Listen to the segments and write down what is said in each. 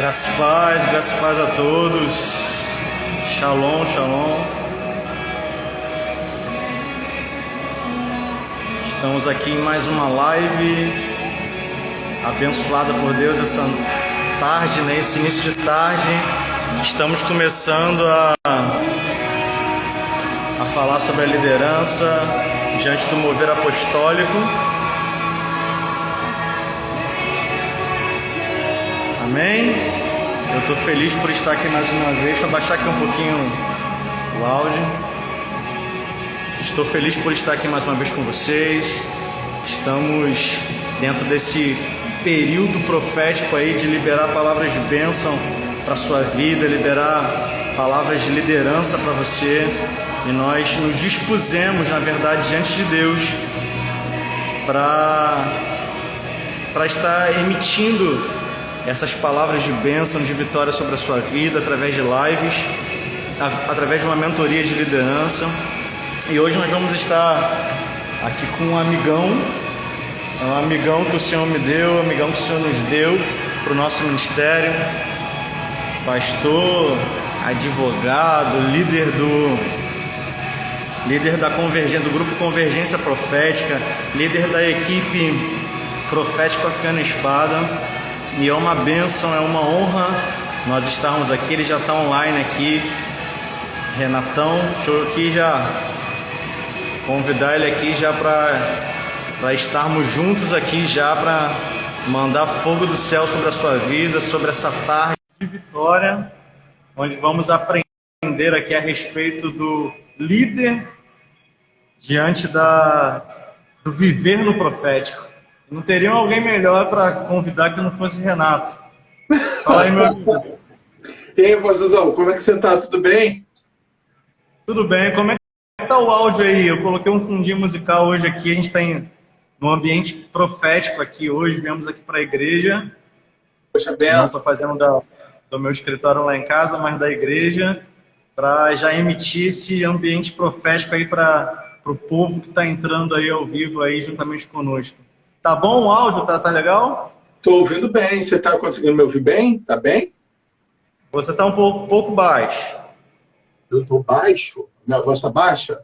Graças e paz a todos. Shalom, shalom. Estamos aqui em mais uma live abençoada por Deus essa tarde, né? Esse início de tarde. Estamos começando a falar sobre a liderança diante do mover apostólico. Amém? Eu estou feliz por estar aqui mais uma vez. Deixa eu baixar aqui um pouquinho o áudio. Estou feliz por estar aqui mais uma vez com vocês. Estamos dentro desse período profético aí de liberar palavras de bênção para a sua vida, liberar palavras de liderança para você. E nós nos dispusemos, na verdade, diante de Deus para estar emitindo essas palavras de bênção, de vitória sobre a sua vida, através de lives, através de uma mentoria de liderança. E hoje nós vamos estar aqui com um amigão que o Senhor me deu, um amigão que o Senhor nos deu para o nosso ministério, pastor, advogado, líder do grupo Convergência Profética, líder da equipe Profético Afiando a Espada. E é uma bênção, é uma honra nós estarmos aqui. Ele já está online aqui. Renatão, deixa eu aqui já convidar ele aqui já para estarmos juntos aqui já para mandar fogo do céu sobre a sua vida, sobre essa tarde de vitória, onde vamos aprender aqui a respeito do líder diante do viver no profético. Não teriam alguém melhor para convidar que não fosse Renato. Fala aí, meu amigo. E aí, pastorzão, como é que você tá? Tudo bem? Tudo bem. Como é que tá o áudio aí? Eu coloquei um fundinho musical hoje aqui. A gente está num ambiente profético aqui hoje. Viemos aqui para a igreja. Poxa, Não benção. estou fazendo do meu escritório lá em casa, mas da igreja, para já emitir esse ambiente profético aí para o povo que está entrando aí ao vivo aí juntamente conosco. Tá bom o áudio? Tá legal? Tô ouvindo bem. Você tá conseguindo me ouvir bem? Tá bem? Você tá um pouco baixo. Eu tô baixo? Minha voz tá baixa?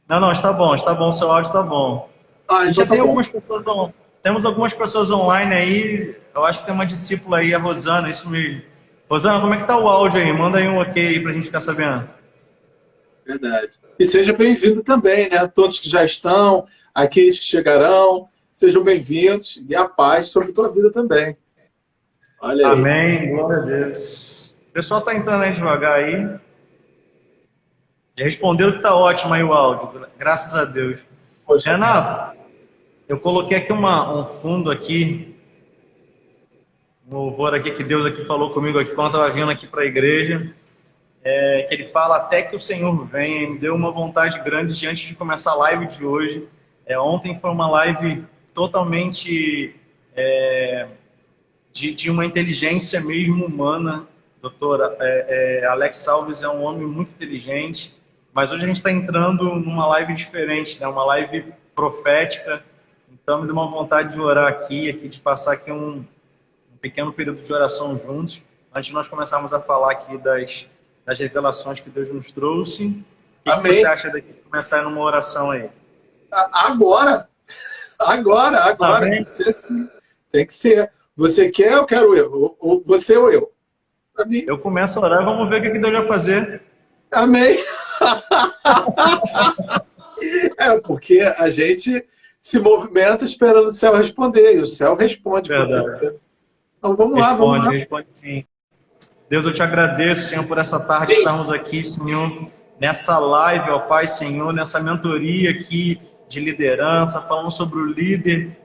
Não, está bom, seu áudio está bom. Ah, então Já tá tem bom. temos algumas pessoas online aí. Eu acho que tem uma discípula aí, a Rosana, isso mesmo. Rosana, como é que tá o áudio aí? Manda aí um ok aí pra gente ficar sabendo. Verdade. E seja bem-vindo também, né? Todos que já estão, aqueles que chegarão, sejam bem-vindos e a paz sobre a tua vida também. Olha aí. Amém, glória a Deus. O pessoal tá entrando aí devagar aí. Já responderam que tá ótimo aí o áudio, graças a Deus. Poxa, Renato, eu coloquei aqui um fundo aqui, um louvor aqui que Deus aqui falou comigo aqui quando eu estava vindo aqui para a igreja, que ele fala até que o Senhor venha. Me deu uma vontade grande diante de começar a live de hoje. Ontem foi uma live totalmente de uma inteligência mesmo humana. Doutora, Alex Salves é um homem muito inteligente, mas hoje a gente está entrando numa live diferente, né? Uma live profética. Então me deu uma vontade de orar aqui de passar aqui um pequeno período de oração juntos, antes de nós começarmos a falar aqui das revelações que Deus nos trouxe. O que você acha daqui de começar numa oração aí? Agora. Amém. Tem que ser sim. Tem que ser. Você quer, eu quero eu. Ou você ou eu. Pra mim. Eu começo a orar e vamos ver o que Deus vai fazer. Amém. Porque a gente se movimenta esperando o céu responder, e o céu responde. Verdade. Então vamos lá. Responde sim. Deus, eu te agradeço, Senhor, por essa tarde estarmos aqui, Senhor, nessa live, ó Pai, Senhor, nessa mentoria aqui de liderança, falando sobre o líder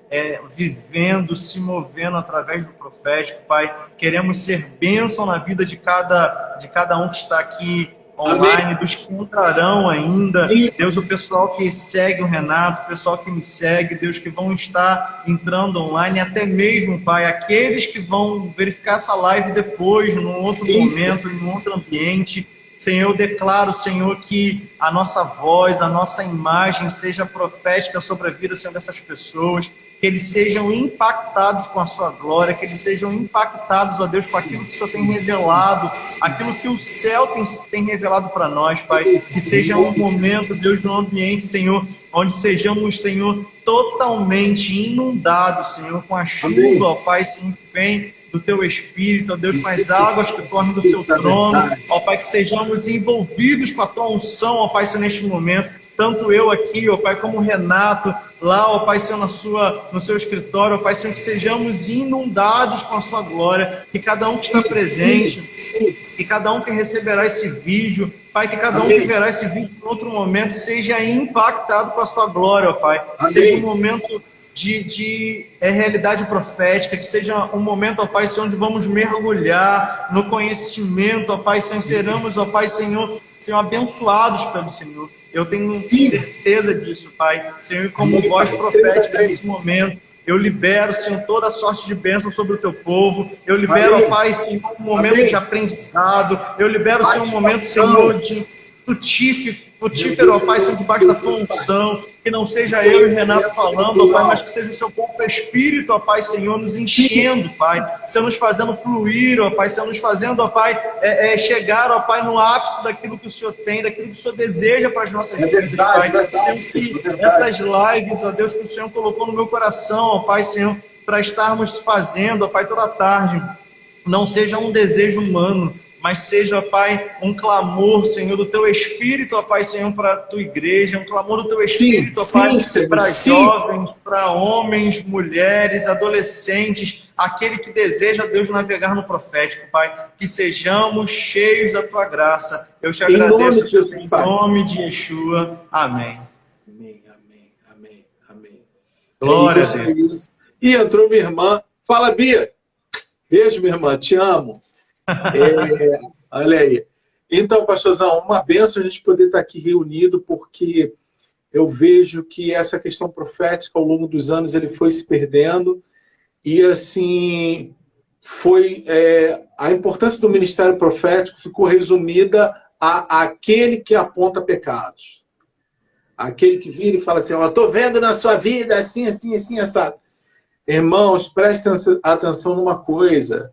vivendo, se movendo através do profético, Pai. Queremos ser bênção na vida de cada um que está aqui online, amém, dos que entrarão ainda. Sim. Deus, o pessoal que segue o Renato, o pessoal que me segue, Deus, que vão estar entrando online, até mesmo, Pai, aqueles que vão verificar essa live depois, num outro momento, em um outro ambiente. Senhor, eu declaro, Senhor, que a nossa voz, a nossa imagem seja profética sobre a vida, Senhor, dessas pessoas, que eles sejam impactados com a sua glória, que eles sejam impactados, ó Deus, com aquilo que o Senhor tem revelado, aquilo que o céu tem revelado para nós, Pai. Que seja um momento, Deus, no ambiente, Senhor, onde sejamos, Senhor, totalmente inundados, Senhor, com a chuva, ó Pai, Senhor, que vem do Teu Espírito, ó Deus, com as águas que correm do Seu trono, ó Pai, que sejamos envolvidos com a Tua unção, ó Pai, Senhor, neste momento, tanto eu aqui, ó Pai, como o Renato, lá, ó Pai, Senhor, no seu escritório, ó Pai, Senhor, que sejamos inundados com a Sua glória, que cada um que está presente, que cada um que receberá esse vídeo, Pai, que cada um que verá esse vídeo em outro momento seja impactado com a Sua glória, ó Pai, que seja um momento de realidade profética, que seja um momento, ó Pai Senhor, onde vamos mergulhar no conhecimento, ó Pai Senhor, seremos, ó Pai Senhor, abençoados pelo Senhor. Eu tenho certeza disso, Pai. Senhor, como voz profética nesse momento, eu libero, Senhor, toda sorte de bênção sobre o Teu povo. Eu libero, ó Pai, Senhor, um momento de aprendizado. Eu libero, Senhor, um momento, Senhor, de frutífero, ó Pai, Senhor, debaixo da Tua unção, que não seja eu e Renato falando, ó Pai, mas que seja o Seu próprio Espírito, ó Pai, Senhor, nos enchendo, Pai, Senhor, nos fazendo fluir, ó Pai, Senhor, nos fazendo, ó Pai, chegar, ó Pai, no ápice daquilo que o Senhor tem, daquilo que o Senhor deseja para as nossas vidas, Pai, Senhor, que essas lives, ó Deus, que o Senhor colocou no meu coração, ó Pai, Senhor, para estarmos fazendo, ó Pai, toda tarde, não seja um desejo humano, mas seja, ó Pai, um clamor, Senhor, do Teu Espírito, ó Pai, Senhor, para a Tua igreja, um clamor do Teu Espírito, ó Pai, para jovens, para homens, mulheres, adolescentes, aquele que deseja, Deus, navegar no profético, Pai, que sejamos cheios da Tua graça. Eu te agradeço em nome de Yeshua. Amém. Amém, amém, amém, amém. Glória a Deus. E entrou minha irmã. Fala, Bia. Beijo, minha irmã, te amo. Olha aí. Então, pastorzão, uma bênção a gente poder estar aqui reunido, porque eu vejo que essa questão profética, ao longo dos anos, ele foi se perdendo, e assim, a importância do ministério profético ficou resumida a aquele que aponta pecados. Aquele que vira e fala assim, estou vendo na sua vida assim, assim, assim, assado. Irmãos, prestem atenção numa coisa.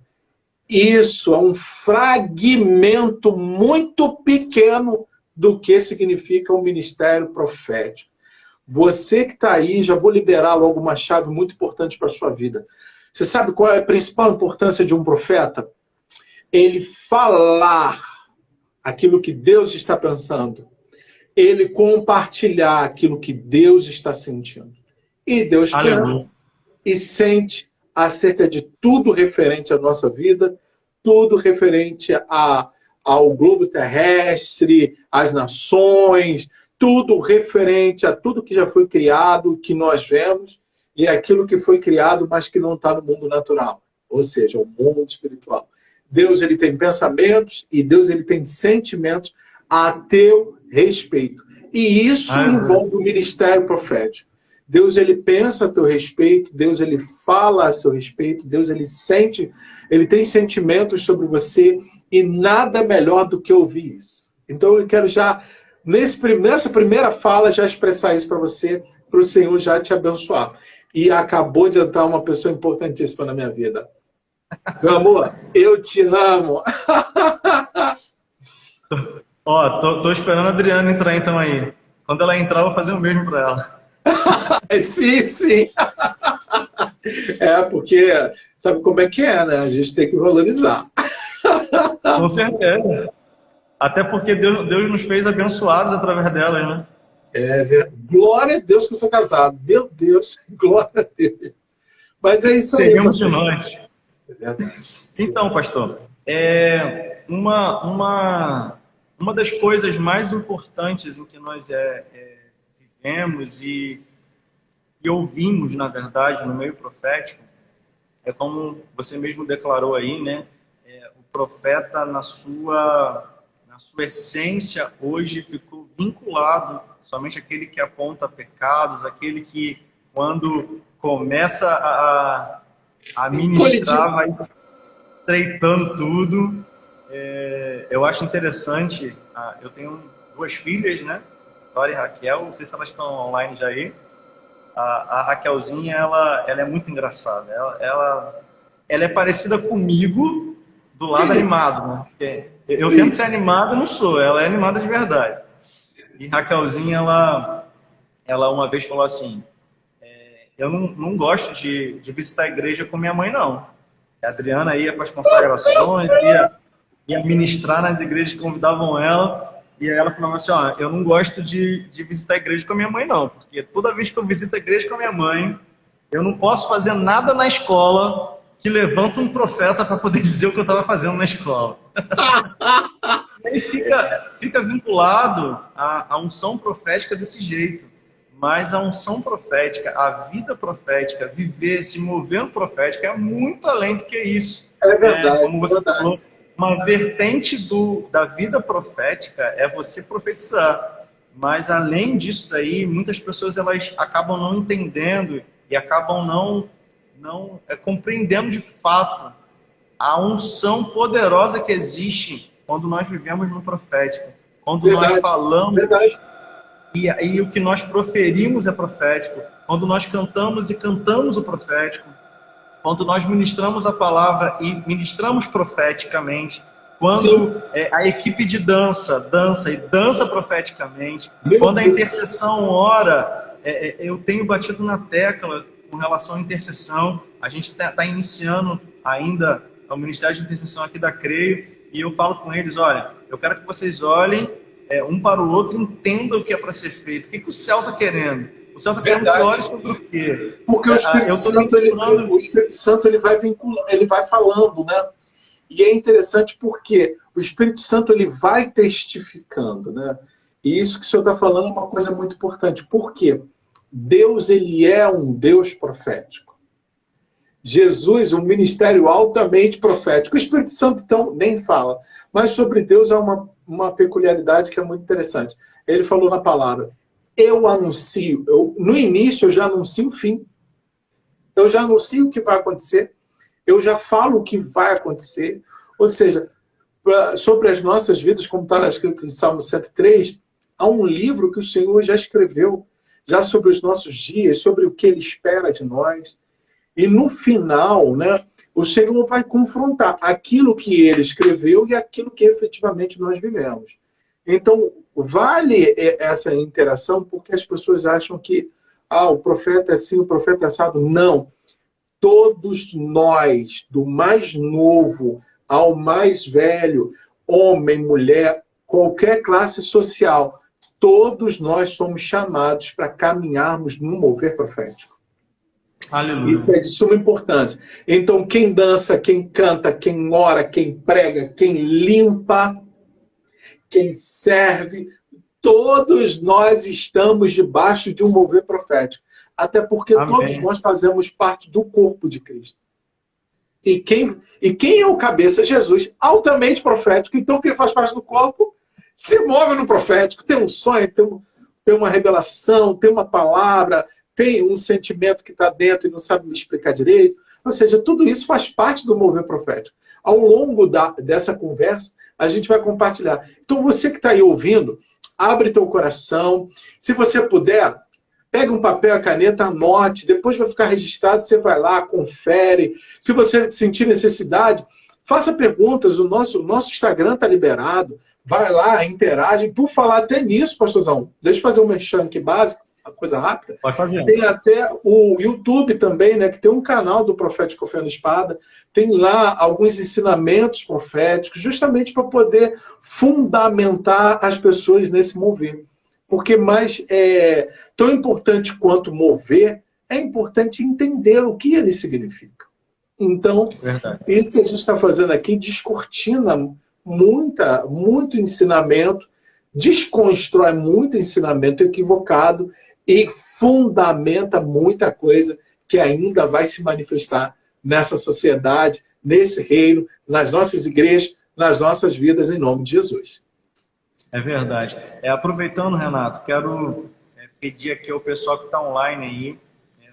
Isso é um fragmento muito pequeno do que significa um ministério profético. Você que está aí, já vou liberar logo uma chave muito importante para a sua vida. Você sabe qual é a principal importância de um profeta? Ele falar aquilo que Deus está pensando. Ele compartilhar aquilo que Deus está sentindo. E Deus pensa e sente acerca de tudo referente à nossa vida, tudo referente ao globo terrestre, às nações, tudo referente a tudo que já foi criado, que nós vemos, e aquilo que foi criado, mas que não está no mundo natural, ou seja, o mundo espiritual. Deus, ele tem pensamentos e Deus, ele tem sentimentos a teu respeito. E isso envolve o ministério profético. Deus, ele pensa a teu respeito, Deus, ele fala a seu respeito, Deus, ele sente, ele tem sentimentos sobre você, e nada melhor do que ouvir isso. Então eu quero já, nessa primeira fala, já expressar isso para você, para o Senhor já te abençoar. E acabou de entrar uma pessoa importantíssima na minha vida. Meu amor, eu te amo. Tô esperando a Adriana entrar então aí. Quando ela entrar, eu vou fazer o mesmo para ela. Sim, sim. Porque sabe como é que é, né? A gente tem que valorizar. Com certeza. Até porque Deus nos fez abençoados através delas, né? Glória a Deus que eu sou casado. Meu Deus, glória a Deus. Mas é isso aí. Seguimos de nós. É verdade. Então, pastor, uma das coisas mais importantes em que nós vivemos e ouvimos, na verdade, no meio profético, é como você mesmo declarou aí, né? O profeta, na sua essência, hoje ficou vinculado somente àquele que aponta pecados, aquele que, quando começa a ministrar, vai estreitando tudo. Eu acho interessante, eu tenho 2 filhas, né? Dora e Raquel, não sei se elas estão online já aí. a Raquelzinha, ela é muito engraçada. Ela é parecida comigo do lado animado, né? Porque eu Sim. tento ser animado, não sou. Ela é animada de verdade. E Raquelzinha, ela uma vez falou assim, eu não gosto de visitar a igreja com minha mãe, não. A Adriana ia para as consagrações, ia ministrar nas igrejas que convidavam ela, e aí ela falava assim, ó, eu não gosto de visitar a igreja com a minha mãe, não, porque toda vez que eu visito a igreja com a minha mãe, eu não posso fazer nada na escola que levanta um profeta para poder dizer o que eu estava fazendo na escola. E aí fica vinculado à unção profética desse jeito. Mas a unção profética, a vida profética, viver, se mover no profético é muito além do que isso. É verdade, Como você verdade. falou, uma vertente da vida profética é você profetizar. Mas além disso daí, muitas pessoas elas acabam não entendendo e acabam não compreendendo de fato a unção poderosa que existe quando nós vivemos no profético. Quando Verdade, nós falamos verdade. e o que nós proferimos é profético. Quando nós cantamos e cantamos o profético. Quando nós ministramos a palavra e ministramos profeticamente. Quando a equipe de dança e dança profeticamente. Meu Quando a Deus. intercessão ora, eu tenho batido na tecla com relação à intercessão. A gente está iniciando ainda o Ministério de Intercessão aqui da CREIO e eu falo com eles, olha, eu quero que vocês olhem um para o outro, entendam o que é para ser feito. O que o céu está querendo? O céu está querendo que olhe sobre o quê? Porque o Espírito Santo ele vai vinculando, ele vai falando, né? E é interessante porque o Espírito Santo ele vai testificando, né? E isso que o senhor está falando é uma coisa muito importante. Por quê? Deus ele é um Deus profético. Jesus, um ministério altamente profético. O Espírito Santo, então, nem fala. Mas sobre Deus há uma peculiaridade que é muito interessante. Ele falou na palavra, eu anuncio, no início eu já anuncio o fim. Eu já anuncio o que vai acontecer. Eu já falo o que vai acontecer. Ou seja, sobre as nossas vidas, como está escrito em Salmo 103, há um livro que o Senhor já escreveu, já sobre os nossos dias, sobre o que Ele espera de nós. E no final, né, o Senhor vai confrontar aquilo que Ele escreveu e aquilo que efetivamente nós vivemos. Então, vale essa interação porque as pessoas acham que o profeta é assim, o profeta é assado. Não. Todos nós, do mais novo ao mais velho, homem, mulher, qualquer classe social, todos nós somos chamados para caminharmos no mover profético. Aleluia. Isso é de suma importância. Então, quem dança, quem canta, quem ora, quem prega, quem limpa, quem serve, todos nós estamos debaixo de um mover profético. Até porque todos nós fazemos parte do corpo de Cristo. E quem é o cabeça? Jesus, altamente profético. Então, quem faz parte do corpo se move no profético. Tem um sonho, tem uma revelação, tem uma palavra, tem um sentimento que está dentro e não sabe me explicar direito. Ou seja, tudo isso faz parte do mover profético. Ao longo dessa conversa, a gente vai compartilhar. Então, você que está aí ouvindo, abre teu coração. Se você puder, pega um papel e caneta, anote. Depois vai ficar registrado, você vai lá, confere. Se você sentir necessidade, faça perguntas. O nosso Instagram está liberado. Vai lá, interage. Por falar até nisso, pastorzão, deixa eu fazer um merchan aqui básico. Uma coisa rápida. Pode fazer. Tem até o YouTube também, né? Que tem um canal do Profético Afiando Espada. Tem lá alguns ensinamentos proféticos, justamente para poder fundamentar as pessoas nesse mover. Porque mais tão importante quanto mover, é importante entender o que ele significa. Então, isso que a gente está fazendo aqui descortina muito ensinamento, desconstrói muito ensinamento equivocado e fundamenta muita coisa que ainda vai se manifestar nessa sociedade, nesse reino, nas nossas igrejas, nas nossas vidas, em nome de Jesus. É verdade. Aproveitando, Renato, quero pedir aqui ao pessoal que está online aí,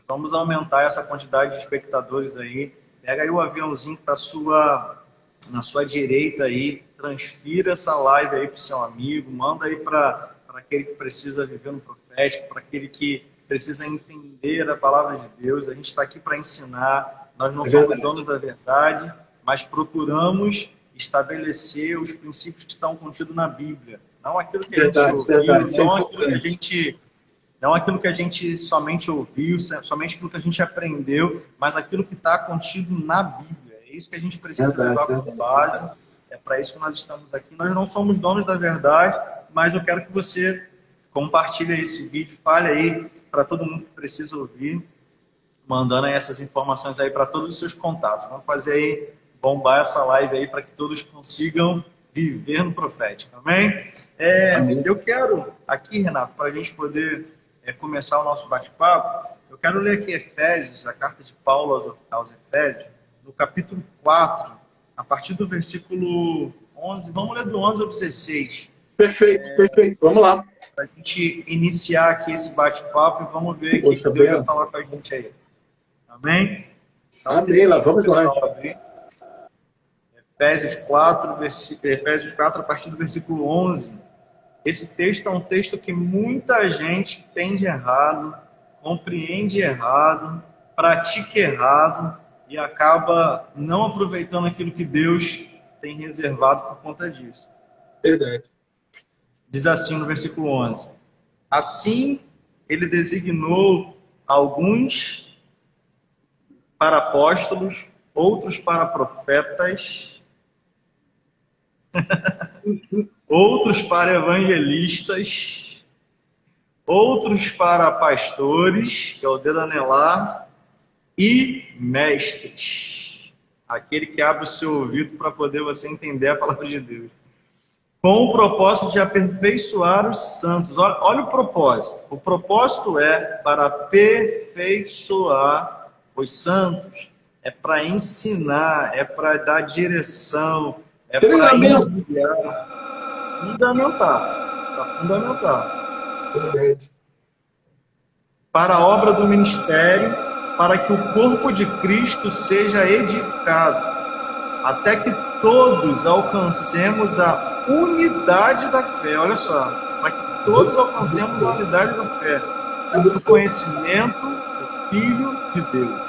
vamos aumentar essa quantidade de espectadores aí. Pega aí o aviãozinho que está na sua direita aí, transfira essa live aí para o seu amigo, manda aí para aquele que precisa viver no profético, para aquele que precisa entender a palavra de Deus, a gente está aqui para ensinar, nós não É somos verdade. donos da verdade, mas procuramos estabelecer os princípios que estão contidos na Bíblia. Não aquilo que a gente Verdade, ouviu, verdade. Isso é não aquilo que a importante. gente, não aquilo que a gente somente ouviu, somente aquilo que a gente aprendeu, mas aquilo que está contido na Bíblia. É isso que a gente precisa Verdade, levar como verdade, base. verdade. É para isso que nós estamos aqui. Nós não somos donos da verdade, mas eu quero que você compartilhe esse vídeo, fale aí para todo mundo que precisa ouvir, mandando aí essas informações aí para todos os seus contatos. Vamos fazer aí, bombar essa live aí para que todos consigam viver no profético, amém? Amém. Eu quero aqui, Renato, para a gente poder começar o nosso bate-papo, eu quero ler aqui Efésios, a carta de Paulo aos Efésios, no capítulo 4, a partir do versículo 11, vamos ler do 11 ao 16. Perfeito, perfeito. Vamos lá. Para a gente iniciar aqui esse bate-papo e vamos ver o que Poxa, Deus vai benção. falar com a gente aí. Amém? Então, Amém, lá vamos nós. pessoal, Efésios 4, a partir do versículo 11. Esse texto é um texto que muita gente entende errado, compreende errado, pratica errado e acaba não aproveitando aquilo que Deus tem reservado por conta disso. Verdade. Diz assim no versículo 11: Assim, ele designou alguns para apóstolos, outros para profetas, outros para evangelistas, outros para pastores, que é o dedo anelar, e mestres. Aquele que abre o seu ouvido para poder você entender a palavra de Deus. Com o propósito de aperfeiçoar os santos. Olha o propósito. O propósito é para aperfeiçoar os santos. É para ensinar, é para dar direção, é para enviar. Fundamental. Está fundamental. Verdade. Para a obra do ministério, para que o corpo de Cristo seja edificado, até que todos alcancemos a unidade da fé. Olha só, para que todos alcancemos a unidade da fé, do conhecimento do Filho de Deus,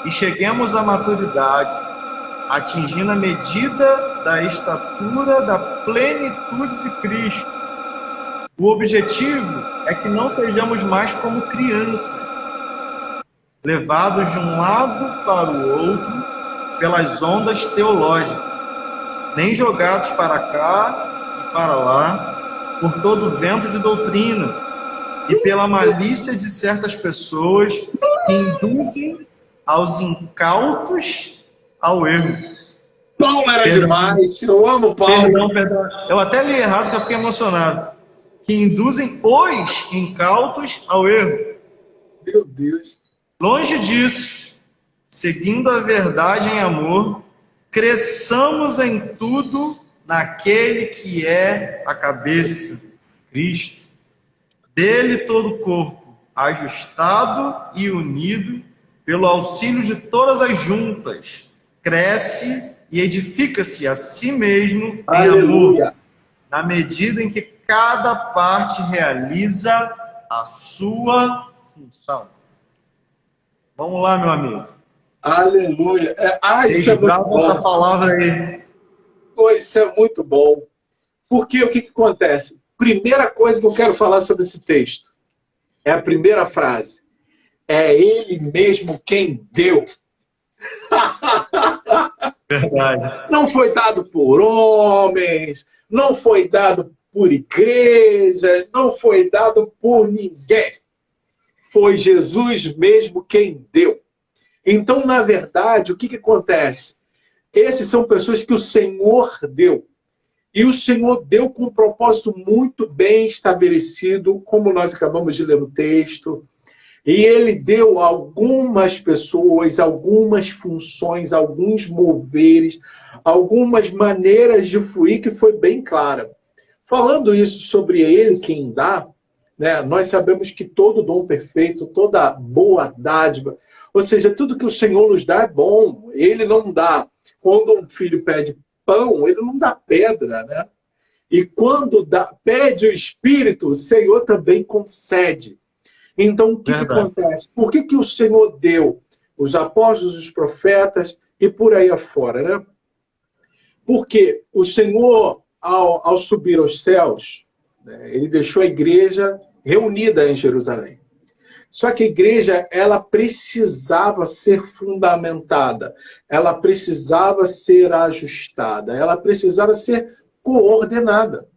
e cheguemos à maturidade, atingindo a medida da estatura da plenitude de Cristo. O objetivo é que não sejamos mais como crianças, levados de um lado para o outro pelas ondas teológicas, nem jogados para cá e para lá por todo o vento de doutrina e pela malícia de certas pessoas que induzem aos incautos ao erro. Paulo era demais. Eu amo Paulo. Perdão. Eu até li errado porque eu fiquei emocionado. Que induzem os incautos ao erro. Meu Deus. Longe disso, seguindo a verdade em amor, cresçamos em tudo naquele que é a cabeça, Cristo. Dele todo o corpo, ajustado e unido, pelo auxílio de todas as juntas, cresce e edifica-se a si mesmo em amor, na medida em que cada parte realiza a sua função. Vamos lá, meu amigo. Aleluia. Isso é muito bom. Essa palavra aí. Pô, isso é muito bom. Porque o que acontece? Primeira coisa que eu quero falar sobre esse texto é a primeira frase. É ele mesmo quem deu. Verdade. Não foi dado por homens, não foi dado por igrejas, não foi dado por ninguém. Foi Jesus mesmo quem deu. Então, na verdade, o que acontece? Esses são pessoas que o Senhor deu. E o Senhor deu com um propósito muito bem estabelecido, como nós acabamos de ler no texto. E ele deu a algumas pessoas, algumas funções, alguns moveres, algumas maneiras de fluir que foi bem clara. Falando isso sobre ele, quem dá, né, nós sabemos que todo dom perfeito, toda boa dádiva, ou seja, tudo que o Senhor nos dá é bom. Ele não dá. Quando um filho pede pão, ele não dá pedra, né? E quando pede o Espírito, o Senhor também concede. Então, o que Verdade. acontece? Por que o Senhor deu os apóstolos, os profetas e por aí afora, né? Porque o Senhor, ao subir aos céus, né, ele deixou a igreja reunida em Jerusalém. Só que a igreja, ela precisava ser fundamentada, ela precisava ser ajustada, ela precisava ser coordenada.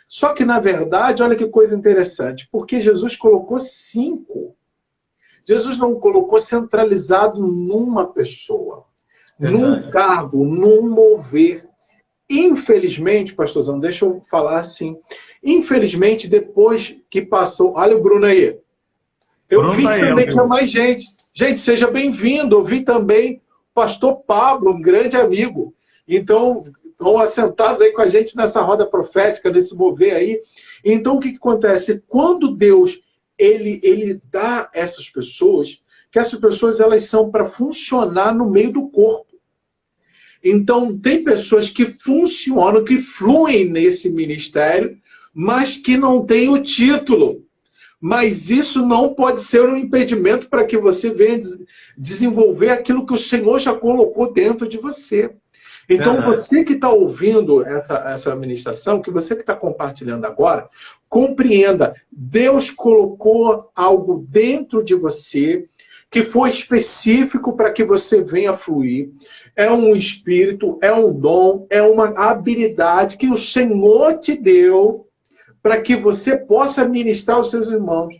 Só que, na verdade, olha que coisa interessante, porque Jesus colocou 5. Jesus não colocou centralizado numa pessoa, num Verdade. cargo, num mover. Infelizmente, pastorzão, deixa eu falar assim. Infelizmente, depois que passou. Olha o Bruno aí. Eu Bruno vi tá que aí, ao também tinha vivo. mais gente. Gente, seja bem-vindo. Eu vi também o pastor Pablo, um grande amigo. Então, estão assentados aí com a gente nessa roda profética, nesse mover aí. Então, o que acontece? Quando Deus ele dá essas pessoas, que essas pessoas elas são para funcionar no meio do corpo. Então, tem pessoas que funcionam, que fluem nesse ministério, mas que não têm o título. Mas isso não pode ser um impedimento para que você venha desenvolver aquilo que o Senhor já colocou dentro de você. Então, Verdade. você que está ouvindo essa ministração, que você que está compartilhando agora, compreenda, Deus colocou algo dentro de você que foi específico para que você venha fluir. É um espírito, é um dom, é uma habilidade que o Senhor te deu para que você possa ministrar aos seus irmãos.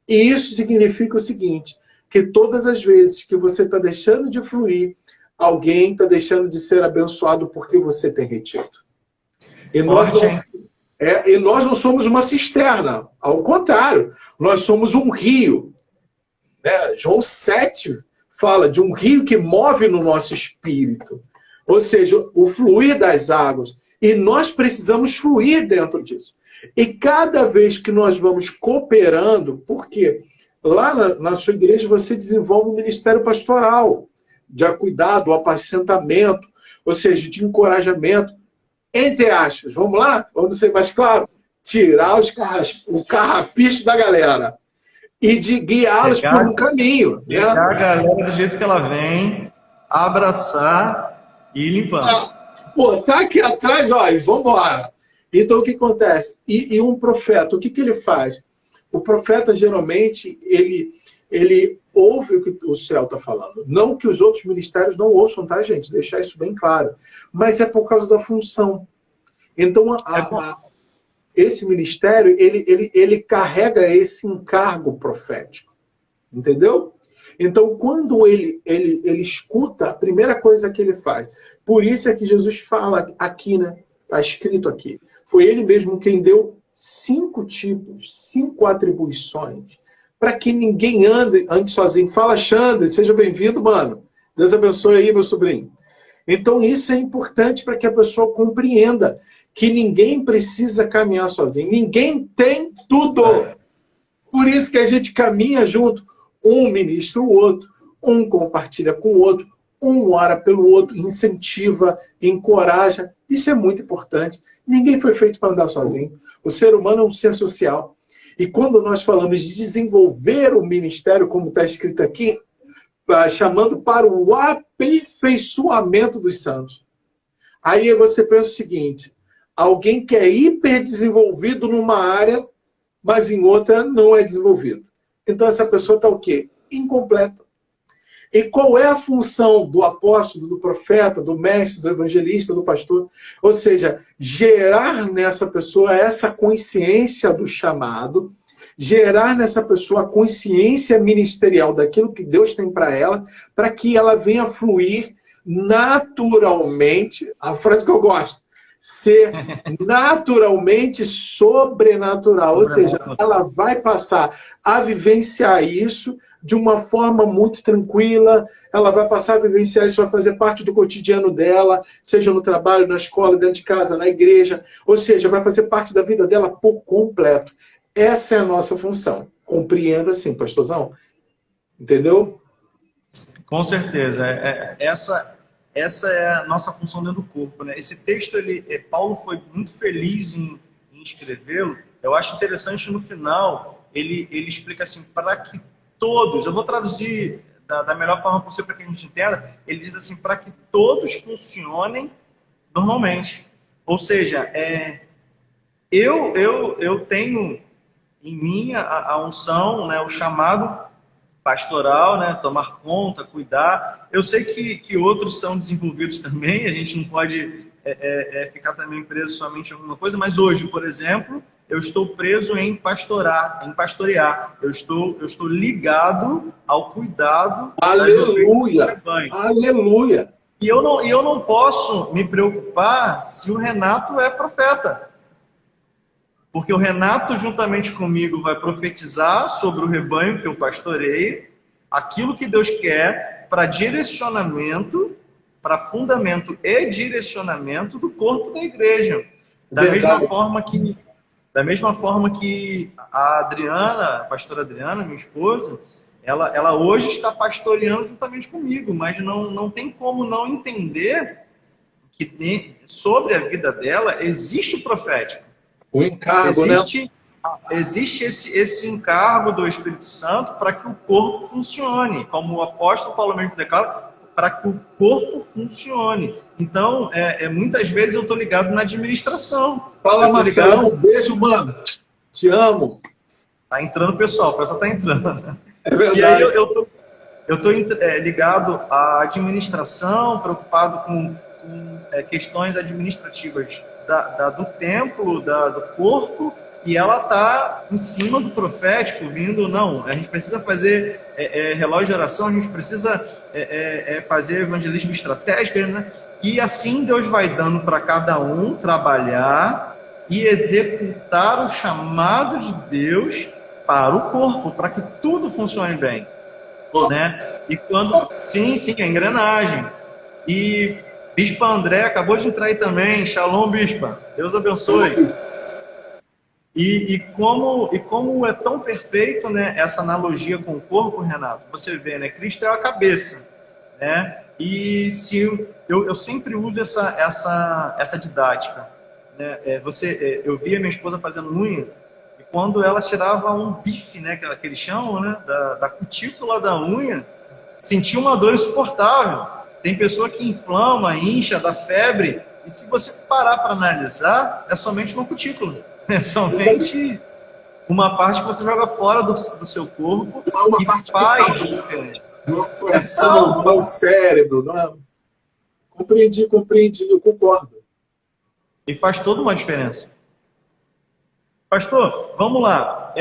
E isso significa o seguinte, que todas as vezes que você está deixando de fluir, alguém está deixando de ser abençoado porque você tem retido. E nós Forte, não, hein? e nós não somos uma cisterna, ao contrário, nós somos um rio. Né? João 7 fala de um rio que move no nosso espírito, ou seja, o fluir das águas. E nós precisamos fluir dentro disso. E cada vez que nós vamos cooperando, porque lá na sua igreja você desenvolve um ministério pastoral, de cuidado, apacentamento, ou seja, de encorajamento, entre aspas. Vamos lá? Vamos ser mais claro? Tirar o carrapicho da galera e de guiá-los por um Pegar, caminho. Né? pegar a galera do jeito que ela vem, abraçar e ir limpando. Pô, tá aqui atrás, ó, e vambora. Então, o que acontece? E um profeta, o que ele faz? O profeta, geralmente, ele ouve o que o céu está falando. Não que os outros ministérios não ouçam, tá, gente? Deixar isso bem claro. Mas é por causa da função. Então, esse ministério, ele carrega esse encargo profético. Entendeu? Então, quando ele escuta, a primeira coisa que ele faz. Por isso é que Jesus fala aqui, né? Está escrito aqui. Foi ele mesmo quem deu 5 tipos, 5 atribuições, para que ninguém ande sozinho. Fala, Xander, seja bem-vindo, mano. Deus abençoe aí, meu sobrinho. Então, isso é importante para que a pessoa compreenda que ninguém precisa caminhar sozinho. Ninguém tem tudo. Por isso que a gente caminha junto. Um ministra o outro, um compartilha com o outro, um ora pelo outro, incentiva, encoraja. Isso é muito importante. Ninguém foi feito para andar sozinho. O ser humano é um ser social. E quando nós falamos de desenvolver o ministério, como está escrito aqui, chamando para o aperfeiçoamento dos santos. Aí você pensa o seguinte, alguém que é hiperdesenvolvido numa área, mas em outra não é desenvolvido. Então essa pessoa está o quê? Incompleta. E qual é a função do apóstolo, do profeta, do mestre, do evangelista, do pastor? Ou seja, gerar nessa pessoa essa consciência do chamado, gerar nessa pessoa a consciência ministerial daquilo que Deus tem para ela, para que ela venha fluir naturalmente, a frase que eu gosto, ser naturalmente sobrenatural. Ou seja, ela vai passar a vivenciar isso de uma forma muito tranquila, ela vai passar a vivenciar isso, vai fazer parte do cotidiano dela, seja no trabalho, na escola, dentro de casa, na igreja, ou seja, vai fazer parte da vida dela por completo. Essa é a nossa função. Compreenda assim, pastorzão. Entendeu? Com certeza. Essa é a nossa função dentro do corpo, né? Esse texto, Paulo foi muito feliz em escrevê-lo. Eu acho interessante no final ele explica assim, para que todos, eu vou traduzir da melhor forma possível para que a gente entenda, ele diz assim, para que todos funcionem normalmente. Ou seja, eu tenho em mim a unção, né, o chamado pastoral, né, tomar conta, cuidar. Eu sei que outros são desenvolvidos também, a gente não pode ficar também preso somente em alguma coisa, mas hoje, por exemplo, eu estou preso em pastorear. Eu estou ligado ao cuidado das ovelhas do rebanho. Aleluia! E eu não posso me preocupar se o Renato é profeta. Porque o Renato, juntamente comigo, vai profetizar sobre o rebanho que eu pastoreio, aquilo que Deus quer para direcionamento, para fundamento e direcionamento do corpo da igreja. Da mesma forma que a Adriana, a pastora Adriana, minha esposa, ela hoje está pastoreando juntamente comigo, mas não tem como não entender que sobre a vida dela existe o profético. O encargo, existe esse encargo do Espírito Santo para que o corpo funcione, como o apóstolo Paulo mesmo declara, para que o corpo funcione. Então, muitas vezes eu estou ligado na administração. Fala, Marcelão, beijo, mano. Te amo. Tá entrando o pessoal está entrando. É verdade. E aí eu estou ligado à administração, preocupado com questões administrativas do templo, do corpo, e ela está em cima do profético, vindo, não, a gente precisa fazer relógio de oração, a gente precisa fazer evangelismo estratégico, né? E assim Deus vai dando para cada um trabalhar e executar o chamado de Deus para o corpo, para que tudo funcione bem. Né? E quando... Sim, a engrenagem. E Bispa André acabou de entrar aí também. Shalom, Bispa. Deus abençoe. E como é tão perfeito, né, essa analogia com o corpo, Renato, você vê, né, Cristo é a cabeça, né? E se eu sempre uso essa didática, né? Eu via minha esposa fazendo unha, e quando ela tirava um bife, né, que eles chamam, né, da cutícula da unha, sentia uma dor insuportável. Tem pessoa que inflama, incha, dá febre, e se você parar para analisar, é somente uma cutícula. É somente uma parte que você joga fora do seu corpo e faz diferença. No coração, no cérebro. Não. Compreendi, eu concordo. E faz toda uma diferença. Pastor, vamos lá.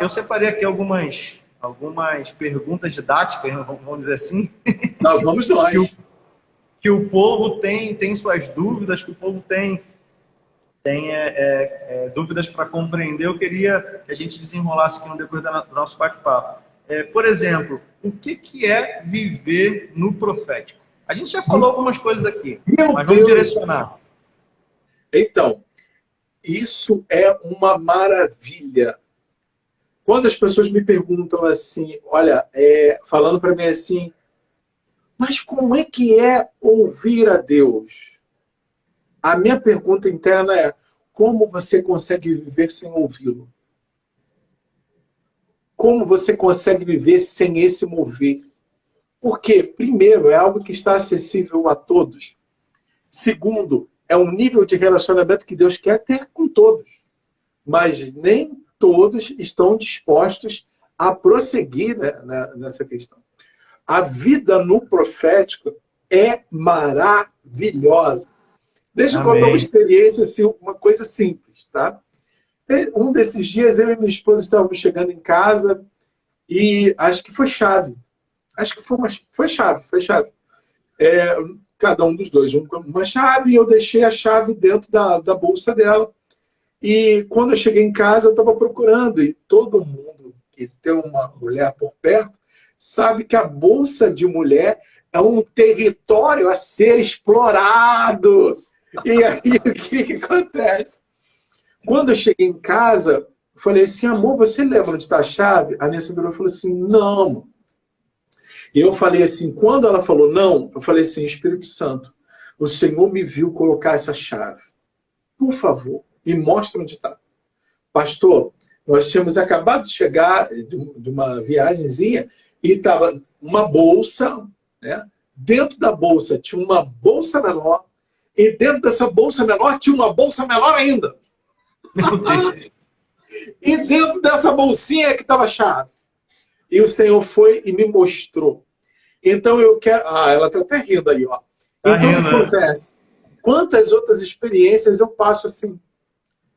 Eu separei aqui algumas perguntas didáticas, vamos dizer assim. Nós vamos nós. Que o povo tem suas dúvidas, que o povo tem dúvidas para compreender. Eu queria que a gente desenrolasse aqui no decorrer do nosso bate-papo. Por exemplo, o que é viver no profético? A gente já falou algumas coisas aqui, mas vamos direcionar. Então, isso é uma maravilha. Quando as pessoas me perguntam assim, olha, falando para mim assim, mas como é que é ouvir a Deus? A minha pergunta interna é, como você consegue viver sem ouvi-lo? Como você consegue viver sem esse mover? Porque, primeiro, é algo que está acessível a todos. Segundo, é um nível de relacionamento que Deus quer ter com todos. Mas nem todos estão dispostos a prosseguir, né, nessa questão. A vida no profético é maravilhosa. Deixa eu contar uma experiência, assim, uma coisa simples, tá? Um desses dias, eu e minha esposa estávamos chegando em casa e acho que foi chave. Acho que foi chave. Cada um dos dois, uma chave, e eu deixei a chave dentro da bolsa dela. E quando eu cheguei em casa, eu estava procurando, e todo mundo que tem uma mulher por perto sabe que a bolsa de mulher é um território a ser explorado. E aí, o que acontece? Quando eu cheguei em casa, eu falei assim, amor, você lembra onde está a chave? A Nessa virou e falou assim, não. E eu falei assim, quando ela falou não, eu falei assim, Espírito Santo, o Senhor me viu colocar essa chave. Por favor, me mostra onde está. Pastor, Nós tínhamos acabado de chegar de uma viagemzinha e estava uma bolsa, né? Dentro da bolsa tinha uma bolsa menor e dentro dessa bolsa menor tinha uma bolsa menor ainda. E dentro dessa bolsinha que estava a chave. E o Senhor foi e me mostrou. Então eu quero... Ah, ela está até rindo aí, ó. Então o que acontece? Quantas outras experiências eu passo assim,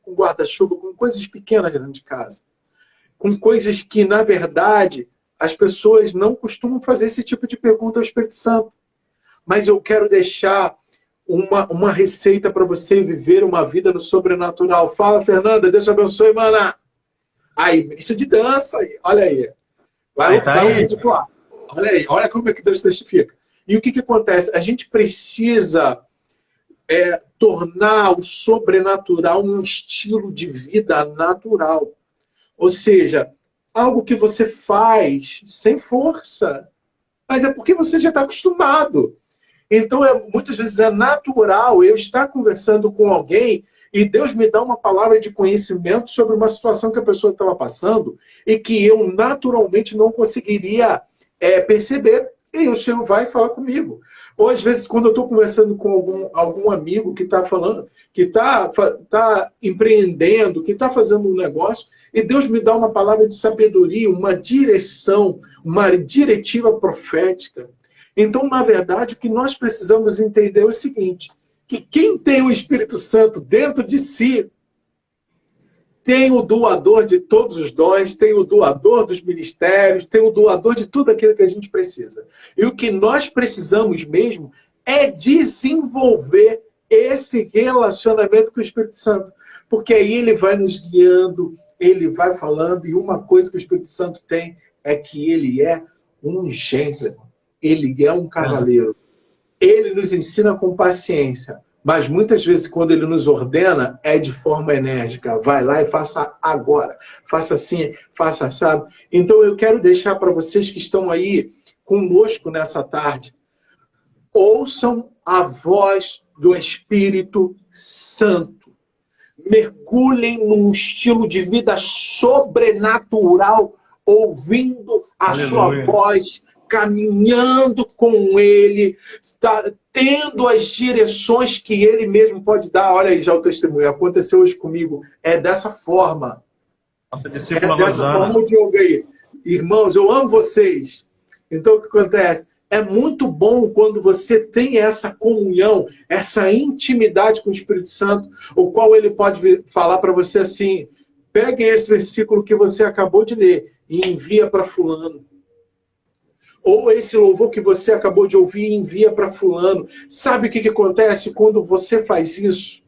com guarda-chuva, com coisas pequenas dentro de casa. Com coisas que, na verdade, as pessoas não costumam fazer esse tipo de pergunta ao Espírito Santo. Mas eu quero deixar uma receita para você viver uma vida no sobrenatural. Fala, Fernanda, Deus te abençoe, mana. Aí, isso de dança, olha aí. Vai o vídeo pro ar. Olha aí, olha como é que Deus testifica. E o que acontece? A gente precisa tornar o sobrenatural um estilo de vida natural. Ou seja, algo que você faz sem força, mas é porque você já está acostumado. Então, muitas vezes é natural eu estar conversando com alguém e Deus me dá uma palavra de conhecimento sobre uma situação que a pessoa estava passando e que eu naturalmente não conseguiria perceber. E o Senhor vai falar comigo. Ou às vezes, quando eu estou conversando com algum amigo que está falando, que está empreendendo, que está fazendo um negócio, e Deus me dá uma palavra de sabedoria, uma direção, uma diretiva profética. Então, na verdade, o que nós precisamos entender é o seguinte, que quem tem o Espírito Santo dentro de si, tem o doador de todos os dons, tem o doador dos ministérios, tem o doador de tudo aquilo que a gente precisa. E o que nós precisamos mesmo é desenvolver esse relacionamento com o Espírito Santo. Porque aí ele vai nos guiando, ele vai falando, e uma coisa que o Espírito Santo tem é que ele é um gentleman, ele é um cavaleiro. Ele nos ensina com paciência. Mas muitas vezes, quando ele nos ordena, é de forma enérgica. Vai lá e faça agora. Faça assim, faça assado. Então, eu quero deixar para vocês que estão aí conosco nessa tarde, ouçam a voz do Espírito Santo. Mergulhem num estilo de vida sobrenatural, ouvindo a sua voz, caminhando com ele, tendo as direções que ele mesmo pode dar. Olha aí já o testemunho, aconteceu hoje comigo. É dessa forma. Nossa discípula dessa forma o Diogo aí. Irmãos, eu amo vocês. Então o que acontece? É muito bom quando você tem essa comunhão, essa intimidade com o Espírito Santo, o qual ele pode falar para você assim, pegue esse versículo que você acabou de ler e envia para fulano. Ou esse louvor que você acabou de ouvir e envia para fulano. Sabe o que acontece quando você faz isso?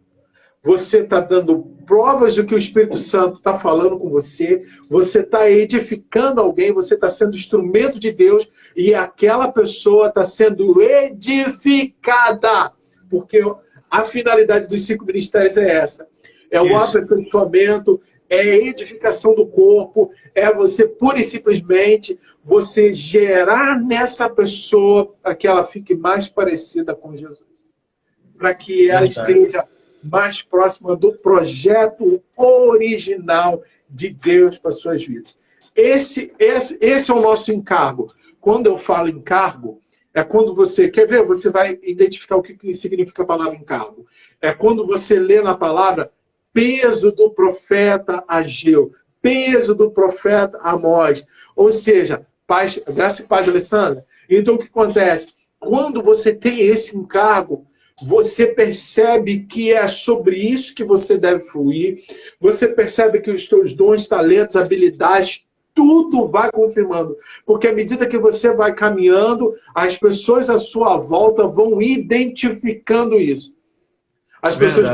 Você está dando provas do que o Espírito Santo está falando com você, você está edificando alguém, você está sendo instrumento de Deus e aquela pessoa está sendo edificada. Porque a finalidade dos 5 ministérios é essa. É o aperfeiçoamento, é a edificação do corpo, é você pura e simplesmente você gerar nessa pessoa para que ela fique mais parecida com Jesus. Para que ela esteja mais próxima do projeto original de Deus para suas vidas. Esse é o nosso encargo. Quando eu falo encargo, é quando você... Quer ver? Você vai identificar o que significa a palavra encargo. É quando você lê na palavra peso do profeta Ageu, peso do profeta Amós. Ou seja, paz, graça e paz, Alessandra. Então, o que acontece? Quando você tem esse encargo, você percebe que é sobre isso que você deve fluir, você percebe que os seus dons, talentos, habilidades, tudo vai confirmando. Porque à medida que você vai caminhando, as pessoas à sua volta vão identificando isso. As pessoas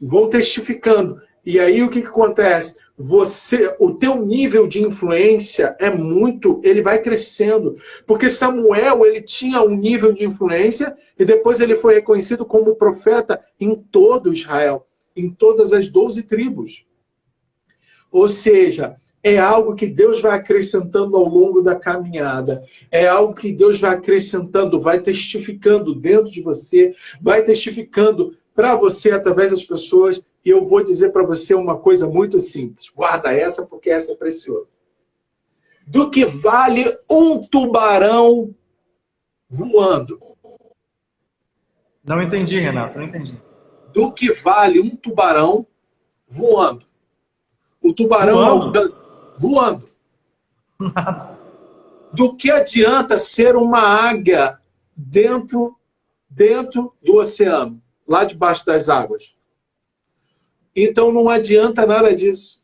vão testificando. E aí o que acontece? O teu nível de influência ele vai crescendo. Porque Samuel, ele tinha um nível de influência e depois ele foi reconhecido como profeta em todo Israel, em todas as 12 tribos. Ou seja, é algo que Deus vai acrescentando ao longo da caminhada. É algo que Deus vai acrescentando, vai testificando dentro de você, vai testificando para você através das pessoas E eu vou dizer para você uma coisa muito simples. Guarda essa, porque essa é preciosa. Do que vale um tubarão voando? Não entendi, Renato, não entendi. Do que vale um tubarão voando? O tubarão voando. Do que adianta ser uma águia dentro do oceano, lá debaixo das águas? Então não adianta nada disso.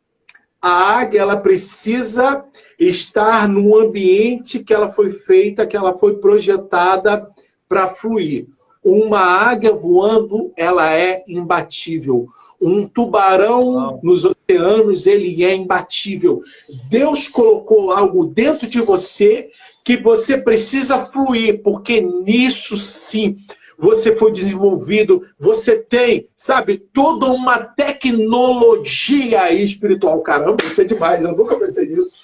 A águia, ela precisa estar num ambiente que ela foi feita, que ela foi projetada para fluir. Uma águia voando, ela é imbatível. Um tubarão nos oceanos, ele é imbatível. Deus colocou algo dentro de você que você precisa fluir, porque nisso sim você foi desenvolvido, você tem, sabe, toda uma tecnologia espiritual. Caramba, isso é demais, eu nunca pensei nisso.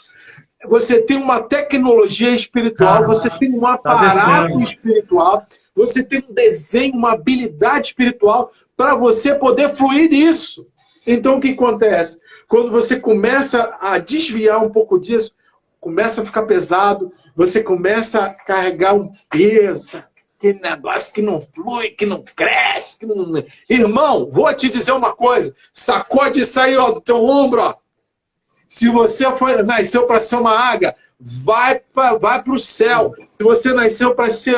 Você tem uma tecnologia espiritual, você tem um aparato espiritual, você tem um desenho, uma habilidade espiritual para você poder fluir nisso. Então, o que acontece? Quando você começa a desviar um pouco disso, começa a ficar pesado, você começa a carregar um peso, aquele negócio que não flui, que não cresce, que não... Irmão, vou te dizer uma coisa, sacode isso aí, ó, do teu ombro, ó. Se você nasceu para ser uma águia, vai para o céu. Se você nasceu para ser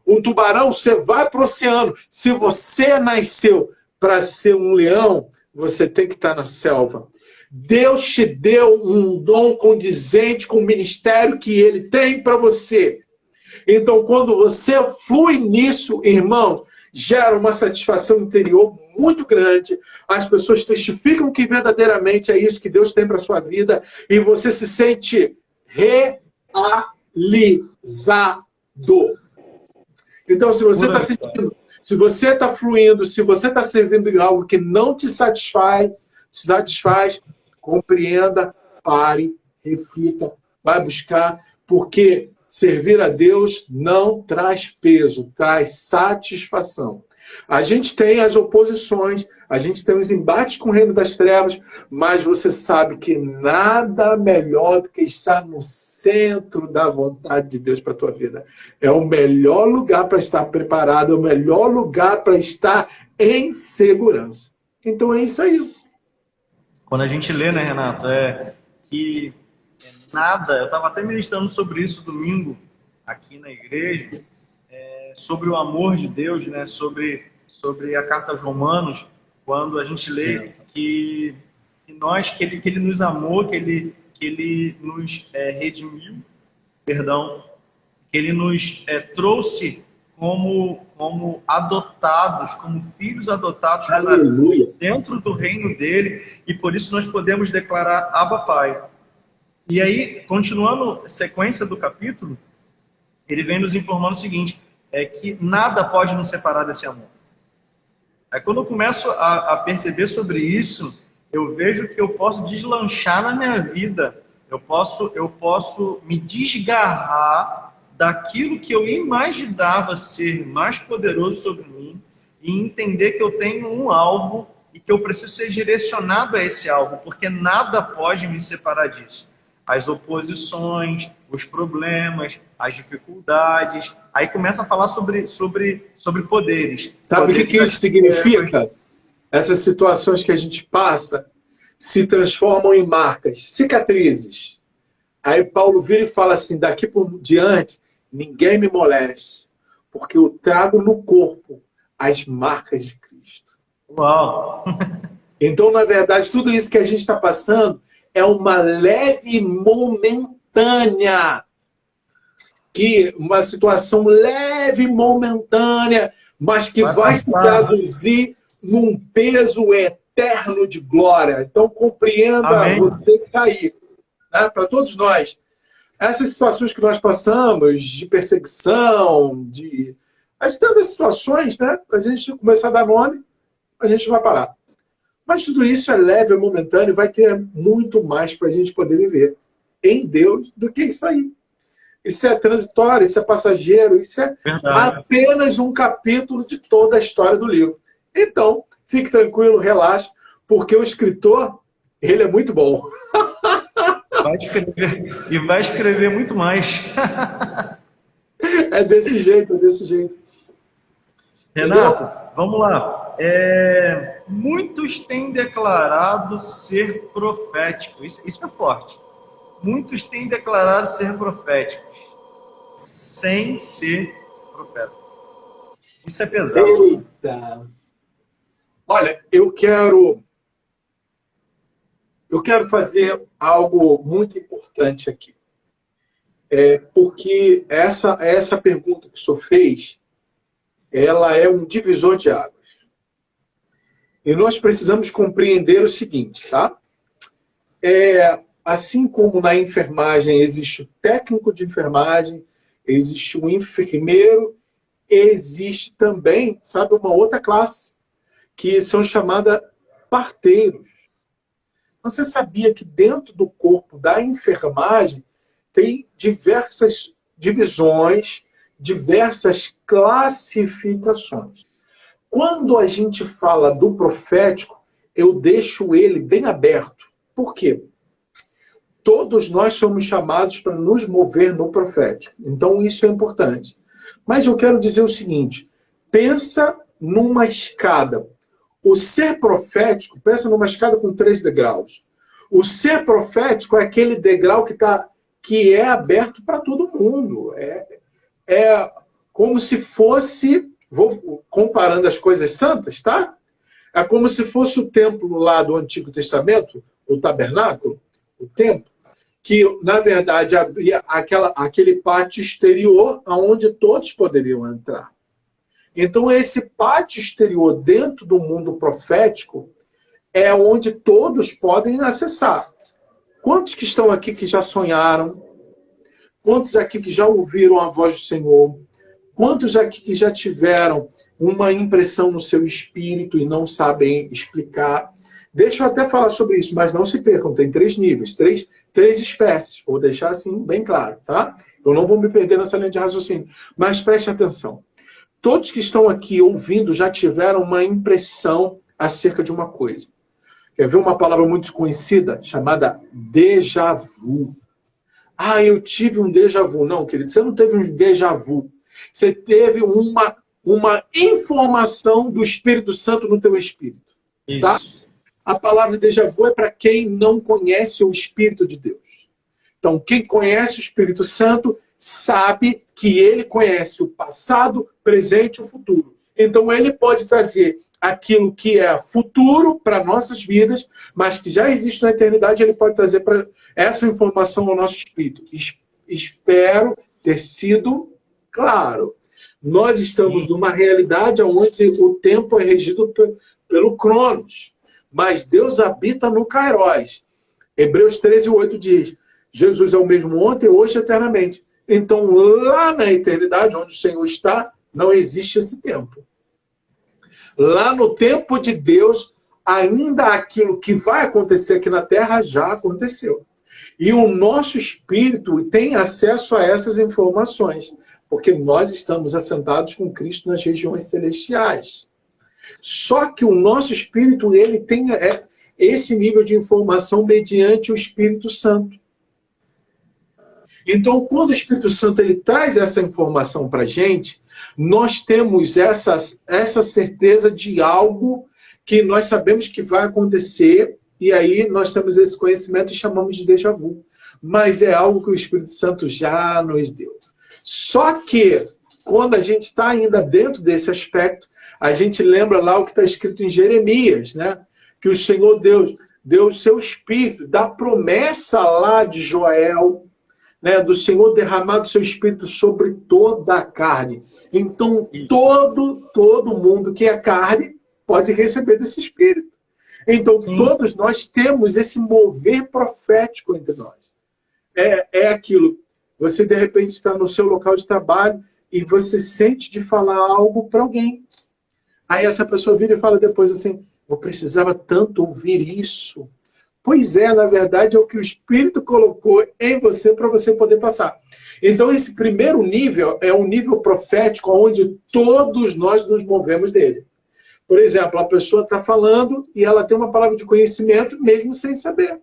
um tubarão, você vai para o oceano. Se você nasceu para ser um leão, você tem que estar na selva. Deus te deu um dom condizente com o ministério que Ele tem para você. Então, quando você flui nisso, irmão, gera uma satisfação interior muito grande. As pessoas testificam que verdadeiramente é isso que Deus tem para a sua vida e você se sente realizado. Então, se você está sentindo, se você está fluindo, se você está servindo em algo que não te satisfaz, compreenda, pare, reflita, vai buscar, porque servir a Deus não traz peso, traz satisfação. A gente tem as oposições, a gente tem os embates com o reino das trevas, mas você sabe que nada melhor do que estar no centro da vontade de Deus para a tua vida. É o melhor lugar para estar preparado, é o melhor lugar para estar em segurança. Então é isso aí. Quando a gente lê, né, Renato, que nada, eu estava até ministrando sobre isso domingo aqui na igreja, sobre o amor de Deus, né, sobre a carta aos Romanos, quando a gente lê que ele nos amou, que ele nos redimiu, perdão, que ele nos trouxe como adotados, como filhos adotados dentro do reino dele, e por isso nós podemos declarar Abba Pai. E aí, continuando a sequência do capítulo, ele vem nos informando o seguinte, que nada pode nos separar desse amor. Aí quando eu começo a perceber sobre isso, eu vejo que eu posso deslanchar na minha vida, eu posso me desgarrar daquilo que eu imaginava ser mais poderoso sobre mim e entender que eu tenho um alvo e que eu preciso ser direcionado a esse alvo, porque nada pode me separar disso. As oposições, os problemas, as dificuldades. Aí começa a falar sobre poderes. Sabe o que isso significa? Essas situações que a gente passa se transformam em marcas, cicatrizes. Aí Paulo vira e fala assim, daqui por diante, ninguém me moleste, porque eu trago no corpo as marcas de Cristo. Uau! Então, na verdade, tudo isso que a gente está passando é uma leve momentânea. Uma situação leve momentânea, mas que vai se traduzir num peso eterno de glória. Então, compreenda. Amém. Você que está aí, né? Para todos nós. Essas situações que nós passamos, de perseguição, de tantas situações, né? A gente começar a dar nome, a gente vai parar. Mas tudo isso é leve, é momentâneo, vai ter muito mais para a gente poder viver em Deus do que isso aí. Isso é transitório, isso é passageiro, isso é apenas um capítulo de toda a história do livro. Então, fique tranquilo, relaxe, porque o escritor, ele é muito bom. Vai escrever, e vai escrever muito mais. É desse jeito, é desse jeito. Renato, vamos lá. Muitos têm declarado ser profético. Isso é forte. Muitos têm declarado ser proféticos sem ser profeta. Isso é pesado. Eita! Olha, eu quero fazer algo muito importante aqui. Porque essa pergunta que o senhor fez, ela é um divisor de águas. E nós precisamos compreender o seguinte, tá? Assim como na enfermagem existe o técnico de enfermagem, existe o enfermeiro, existe também, sabe, uma outra classe, que são chamadas parteiros. Você sabia que dentro do corpo da enfermagem tem diversas divisões, diversas classificações. Quando a gente fala do profético, eu deixo ele bem aberto. Por quê? Todos nós somos chamados para nos mover no profético. Então, isso é importante. Mas eu quero dizer o seguinte, pensa numa escada. O ser profético, pensa numa escada com 3 degraus. O ser profético é aquele degrau que é aberto para todo mundo. É como se fosse, vou comparando as coisas santas, tá? É como se fosse o templo lá do Antigo Testamento, o tabernáculo, o templo, que, na verdade, havia aquele pátio exterior onde todos poderiam entrar. Então, esse pátio exterior dentro do mundo profético é onde todos podem acessar. Quantos que estão aqui que já sonharam? Quantos aqui que já ouviram a voz do Senhor? Quantos aqui que já tiveram uma impressão no seu espírito e não sabem explicar? Deixa eu até falar sobre isso, mas não se percam, tem 3 níveis, três espécies. Vou deixar assim bem claro, tá? Eu não vou me perder nessa linha de raciocínio. Mas preste atenção. Todos que estão aqui ouvindo já tiveram uma impressão acerca de uma coisa. Quer ver uma palavra muito conhecida? Chamada déjà vu. Ah, eu tive um déjà vu. Não, querido, você não teve um déjà vu. Você teve uma informação do Espírito Santo no teu espírito. Isso. Tá? A palavra déjà vu é para quem não conhece o Espírito de Deus. Então, quem conhece o Espírito Santo sabe que ele conhece o passado, presente e o futuro. Então, ele pode trazer aquilo que é futuro para nossas vidas, mas que já existe na eternidade, ele pode trazer essa informação ao nosso espírito. Espero ter sido claro. Nós estamos numa realidade onde o tempo é regido pelo Cronos, mas Deus habita no Kairos. Hebreus 13:8 diz, Jesus é o mesmo ontem, hoje e eternamente. Então, lá na eternidade, onde o Senhor está, não existe esse tempo. Lá no tempo de Deus, ainda aquilo que vai acontecer aqui na Terra já aconteceu. E o nosso espírito tem acesso a essas informações, porque nós estamos assentados com Cristo nas regiões celestiais. Só que o nosso espírito, ele tem esse nível de informação mediante o Espírito Santo. Então, quando o Espírito Santo ele traz essa informação para a gente, nós temos essa certeza de algo que nós sabemos que vai acontecer, e aí nós temos esse conhecimento e chamamos de déjà vu. Mas é algo que o Espírito Santo já nos deu. Só que, quando a gente está ainda dentro desse aspecto, a gente lembra lá o que está escrito em Jeremias, né? Que o Senhor Deus deu o seu Espírito, da promessa lá de Joel, né, do Senhor derramar o seu Espírito sobre toda a carne. Então, todo mundo que é carne pode receber desse Espírito. Então, todos nós temos esse mover profético entre nós. É aquilo. Você, de repente, está no seu local de trabalho e você sente de falar algo para alguém. Aí essa pessoa vira e fala depois assim, eu precisava tanto ouvir isso. Pois é, na verdade, é o que o Espírito colocou em você para você poder passar. Então, esse primeiro nível é um nível profético onde todos nós nos movemos dele. Por exemplo, a pessoa está falando e ela tem uma palavra de conhecimento, mesmo sem saber.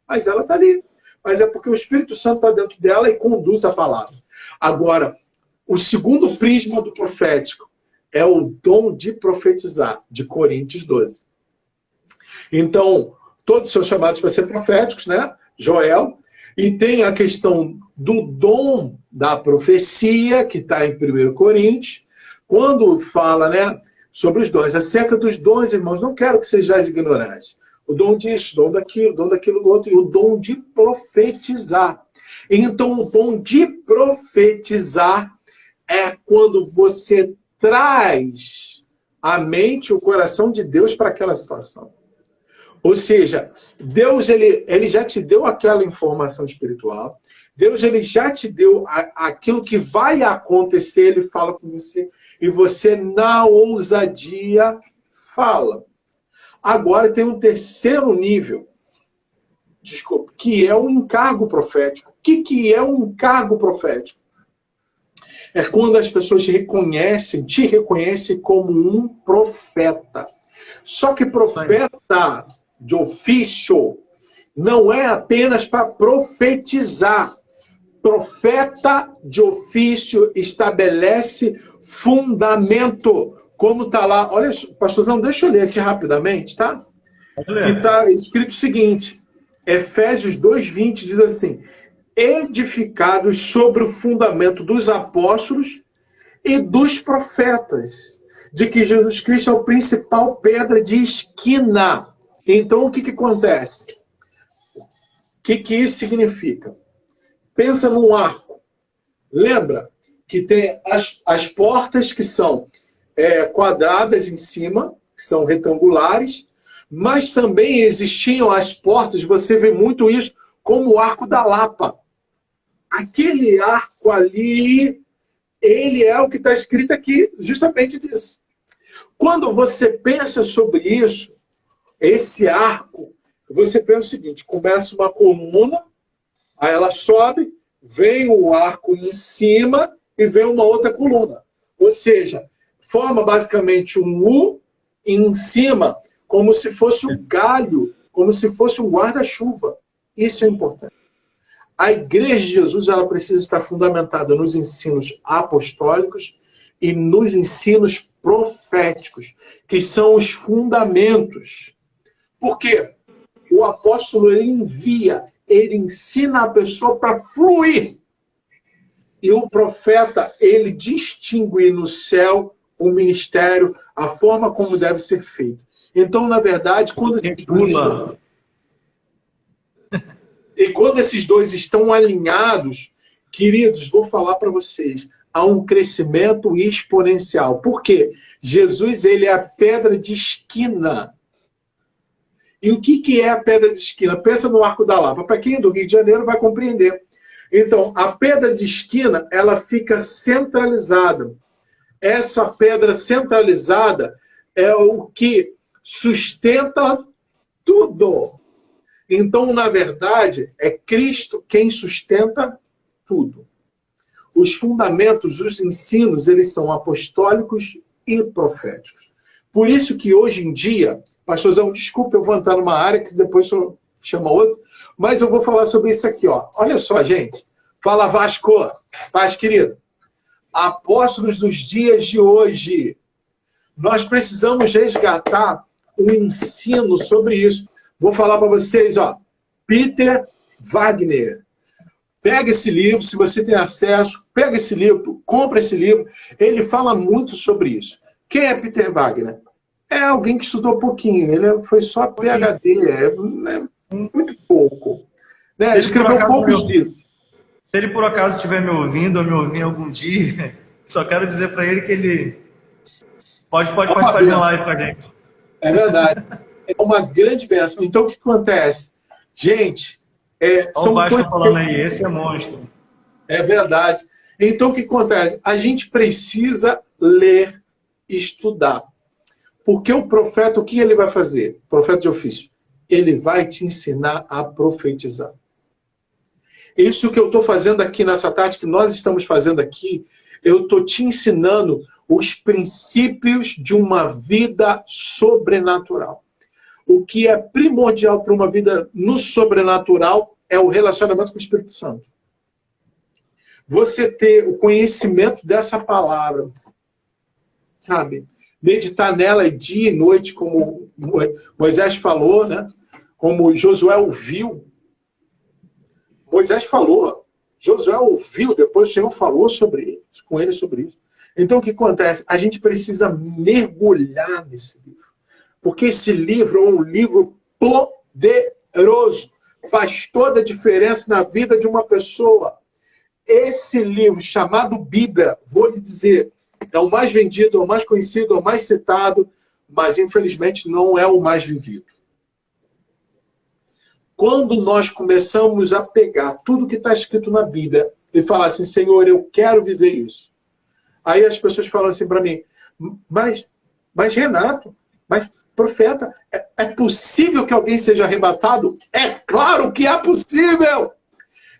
Mas ela está ali. Mas é porque o Espírito Santo está dentro dela e conduz a palavra. Agora, o segundo prisma do profético é o dom de profetizar, de Coríntios 12. Então, todos são chamados para ser proféticos, né? Joel. E tem a questão do dom da profecia, que está em 1 Coríntios, quando fala, né, sobre os dons. Acerca dos dons, irmãos, não quero que sejais ignorantes. O dom disso, o dom daquilo, do outro, e o dom de profetizar. Então, o dom de profetizar é quando você traz à mente o coração de Deus para aquela situação. Ou seja, Deus ele já te deu aquela informação espiritual, Deus ele já te deu aquilo que vai acontecer, ele fala com você, e você, na ousadia, fala. Agora tem um terceiro nível, que é o encargo profético. O que é um encargo profético? É quando as pessoas te reconhecem como um profeta. Só que profeta de ofício não é apenas para profetizar. Profeta de ofício estabelece fundamento. Como está lá, olha, pastorzão, deixa eu ler aqui rapidamente, tá? Que está escrito o seguinte, Efésios 2:20 diz assim, edificados sobre o fundamento dos apóstolos e dos profetas, de que Jesus Cristo é o principal pedra de esquina. Então, o que acontece? O que isso significa? Pensa num arco. Lembra que tem as portas que são quadradas em cima, que são retangulares, mas também existiam as portas, você vê muito isso, como o arco da Lapa. Aquele arco ali, ele é o que está escrito aqui, justamente disso. Quando você pensa sobre isso, esse arco, você pensa o seguinte, começa uma coluna, aí ela sobe, vem o arco em cima e vem uma outra coluna. Ou seja, forma basicamente um U em cima, como se fosse um galho, como se fosse um guarda-chuva. Isso é importante. A Igreja de Jesus ela precisa estar fundamentada nos ensinos apostólicos e nos ensinos proféticos, que são os fundamentos. Por quê? O apóstolo ele envia, ele ensina a pessoa para fluir. E o profeta, ele distingue no céu o ministério, a forma como deve ser feito. Então, na verdade, quando esses dois estão alinhados, queridos, vou falar para vocês, há um crescimento exponencial. Por quê? Jesus, ele é a pedra de esquina. E o que é a pedra de esquina? Pensa no Arco da Lapa. Para quem é do Rio de Janeiro vai compreender. Então, a pedra de esquina, ela fica centralizada. Essa pedra centralizada é o que sustenta tudo. Então, na verdade, é Cristo quem sustenta tudo. Os fundamentos, os ensinos, eles são apostólicos e proféticos. Por isso que hoje em dia, pastorzão, desculpa, eu vou entrar numa área que depois eu chamo outra, mas eu vou falar sobre isso aqui, ó. Olha só, gente. Fala, Vasco. Paz, querido. Apóstolos dos dias de hoje. Nós precisamos resgatar um ensino sobre isso. Vou falar para vocês, ó. Peter Wagner. Pega esse livro, se você tem acesso, pega esse livro, compra esse livro. Ele fala muito sobre isso. Quem é Peter Wagner? É alguém que estudou pouquinho. Ele foi só PhD. Muito pouco. Né? Escreveu poucos livros. Se ele por acaso estiver me ouvindo ou me ouvir algum dia, só quero dizer para ele que ele pode participar de uma live com a gente. É verdade. É uma grande bênção. Então, o que acontece? Gente, olha o Vasco falando aí, esse é monstro. É verdade. Então, o que acontece? A gente precisa ler e estudar. Porque o profeta, o que ele vai fazer? O profeta de ofício. Ele vai te ensinar a profetizar. Isso que eu estou fazendo aqui nessa tarde, que nós estamos fazendo aqui, eu estou te ensinando os princípios de uma vida sobrenatural. O que é primordial para uma vida no sobrenatural é o relacionamento com o Espírito Santo. Você ter o conhecimento dessa palavra, sabe? Meditar nela dia e noite, como Moisés falou, né? Como Josué ouviu. Moisés falou, Josué ouviu, depois o Senhor falou com ele sobre isso. Então, o que acontece? A gente precisa mergulhar nesse livro. Porque esse livro é um livro poderoso. Faz toda a diferença na vida de uma pessoa. Esse livro, chamado Bíblia, vou lhe dizer, é o mais vendido, é o mais conhecido, é o mais citado, mas, infelizmente, não é o mais vivido. Quando nós começamos a pegar tudo que está escrito na Bíblia e falar assim, Senhor, eu quero viver isso. Aí as pessoas falam assim para mim, mas Renato, mas profeta, é possível que alguém seja arrebatado? É claro que é possível!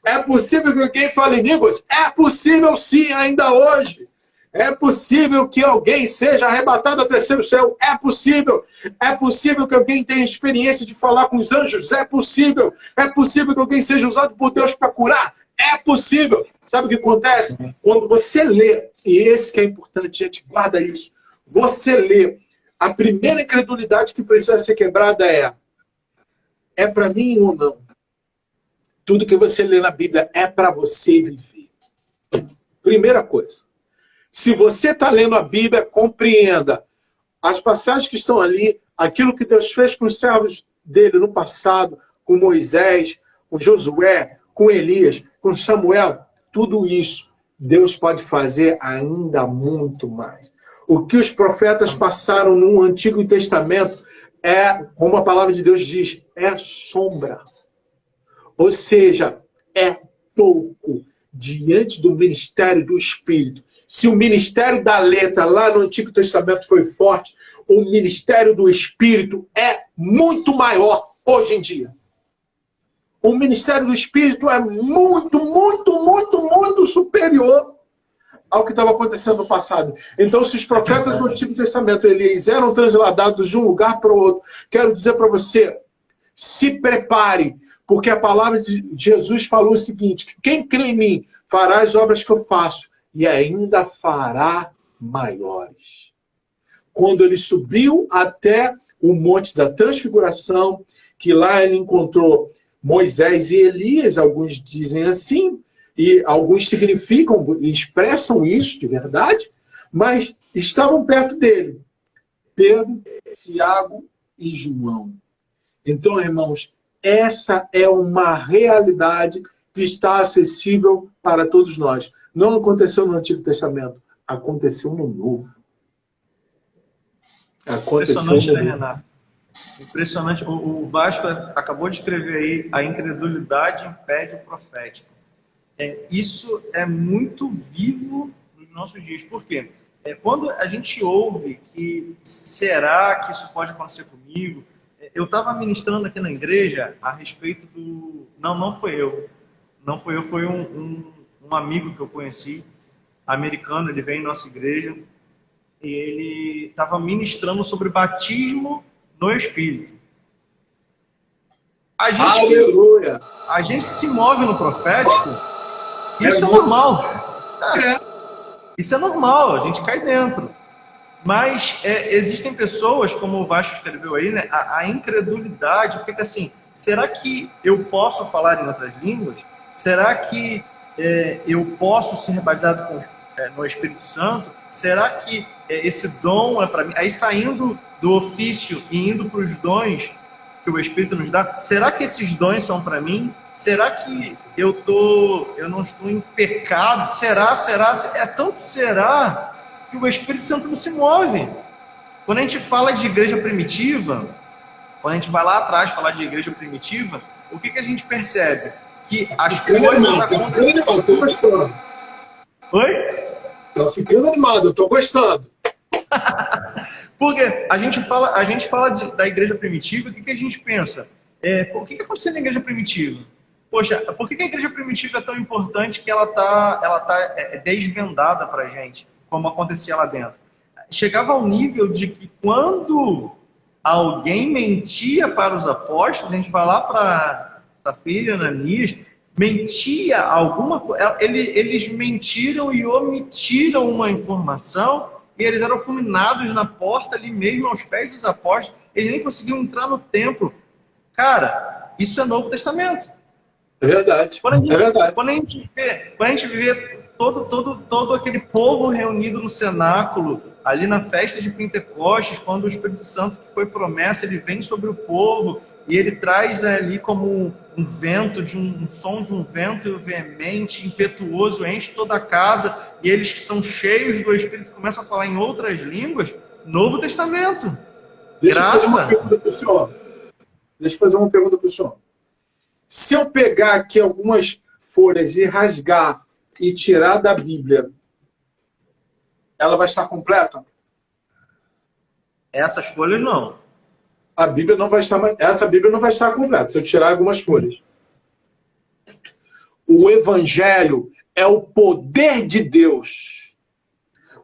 É possível que alguém fale em línguas? É possível sim, ainda hoje. É possível que alguém seja arrebatado ao terceiro céu? É possível. É possível que alguém tenha experiência de falar com os anjos? É possível. É possível que alguém seja usado por Deus para curar? É possível. Sabe o que acontece? Quando você lê, e esse que é importante, gente, guarda isso. Você lê, a primeira incredulidade que precisa ser quebrada é para mim ou não? Tudo que você lê na Bíblia é para você viver. Primeira coisa. Se você está lendo a Bíblia, compreenda as passagens que estão ali, aquilo que Deus fez com os servos dele no passado, com Moisés, com Josué, com Elias, com Samuel, tudo isso Deus pode fazer ainda muito mais. O que os profetas passaram no Antigo Testamento é, como a palavra de Deus diz, é sombra. Ou seja, é pouco diante do ministério do Espírito. Se o ministério da letra lá no Antigo Testamento foi forte, o ministério do Espírito é muito maior hoje em dia. O ministério do Espírito é muito superior ao que estava acontecendo no passado. Então, se os profetas do Antigo Testamento eles eram transladados de um lugar para o outro, quero dizer para você, se prepare, porque a palavra de Jesus falou o seguinte, quem crê em mim fará as obras que eu faço e ainda fará maiores. Quando ele subiu até o Monte da Transfiguração, que lá ele encontrou Moisés e Elias, alguns dizem assim, e alguns significam, expressam isso de verdade, mas estavam perto dele, Pedro, Tiago e João. Então, irmãos, essa é uma realidade que está acessível para todos nós. Não aconteceu no Antigo Testamento, aconteceu no Novo. Impressionante, né, Renato? Impressionante. O Vasco acabou de escrever aí, a incredulidade impede o profético. Isso é muito vivo nos nossos dias. Por quê? Quando a gente ouve que será que isso pode acontecer comigo? Eu estava ministrando aqui na igreja a respeito do... Não foi eu. Não foi eu, foi um amigo que eu conheci, americano, ele veio em nossa igreja, e ele estava ministrando sobre batismo no Espírito. Aleluia! A gente se move no profético, isso é normal. Isso é normal, a gente cai dentro. Mas existem pessoas, como o Vasco escreveu aí, né, a incredulidade fica assim, será que eu posso falar em outras línguas? Será que eu posso ser batizado no Espírito Santo? Será que esse dom é para mim? Aí saindo do ofício e indo para os dons que o Espírito nos dá, será que esses dons são para mim? Será que eu não estou em pecado? Será? É tanto será que o Espírito Santo não se move. Quando a gente fala de igreja primitiva, quando a gente vai lá atrás falar de igreja primitiva, o que a gente percebe? Que as coisas acontecem... Oi? Tô ficando animado, eu tô gostando. Porque a gente fala da igreja primitiva, o que a gente pensa? O que aconteceu na igreja primitiva? Poxa, por que a igreja primitiva é tão importante que ela tá desvendada para a gente, como acontecia lá dentro? chegava ao nível de que quando alguém mentia para os apóstolos, a gente vai lá para Safira e Ananias, mentia alguma coisa, eles mentiram e omitiram uma informação, e eles eram fulminados na porta ali mesmo, aos pés dos apóstolos, eles nem conseguiam entrar no templo. Cara, isso é Novo Testamento. É verdade. É verdade. Quando a gente vê todo aquele povo reunido no cenáculo, ali na festa de Pentecostes, quando o Espírito Santo, que foi promessa, ele vem sobre o povo e ele traz ali como um vento, um som de um vento veemente, impetuoso, enche toda a casa, e eles que são cheios do Espírito começam a falar em outras línguas. Novo Testamento. Deixa eu fazer uma Graça. pergunta para o senhor. Deixa eu fazer uma pergunta para o senhor. Se eu pegar aqui algumas folhas e rasgar e tirar da Bíblia, ela vai estar completa? Essas folhas não. A Bíblia não vai estar, essa Bíblia não vai estar completa, se eu tirar algumas folhas. O Evangelho é o poder de Deus.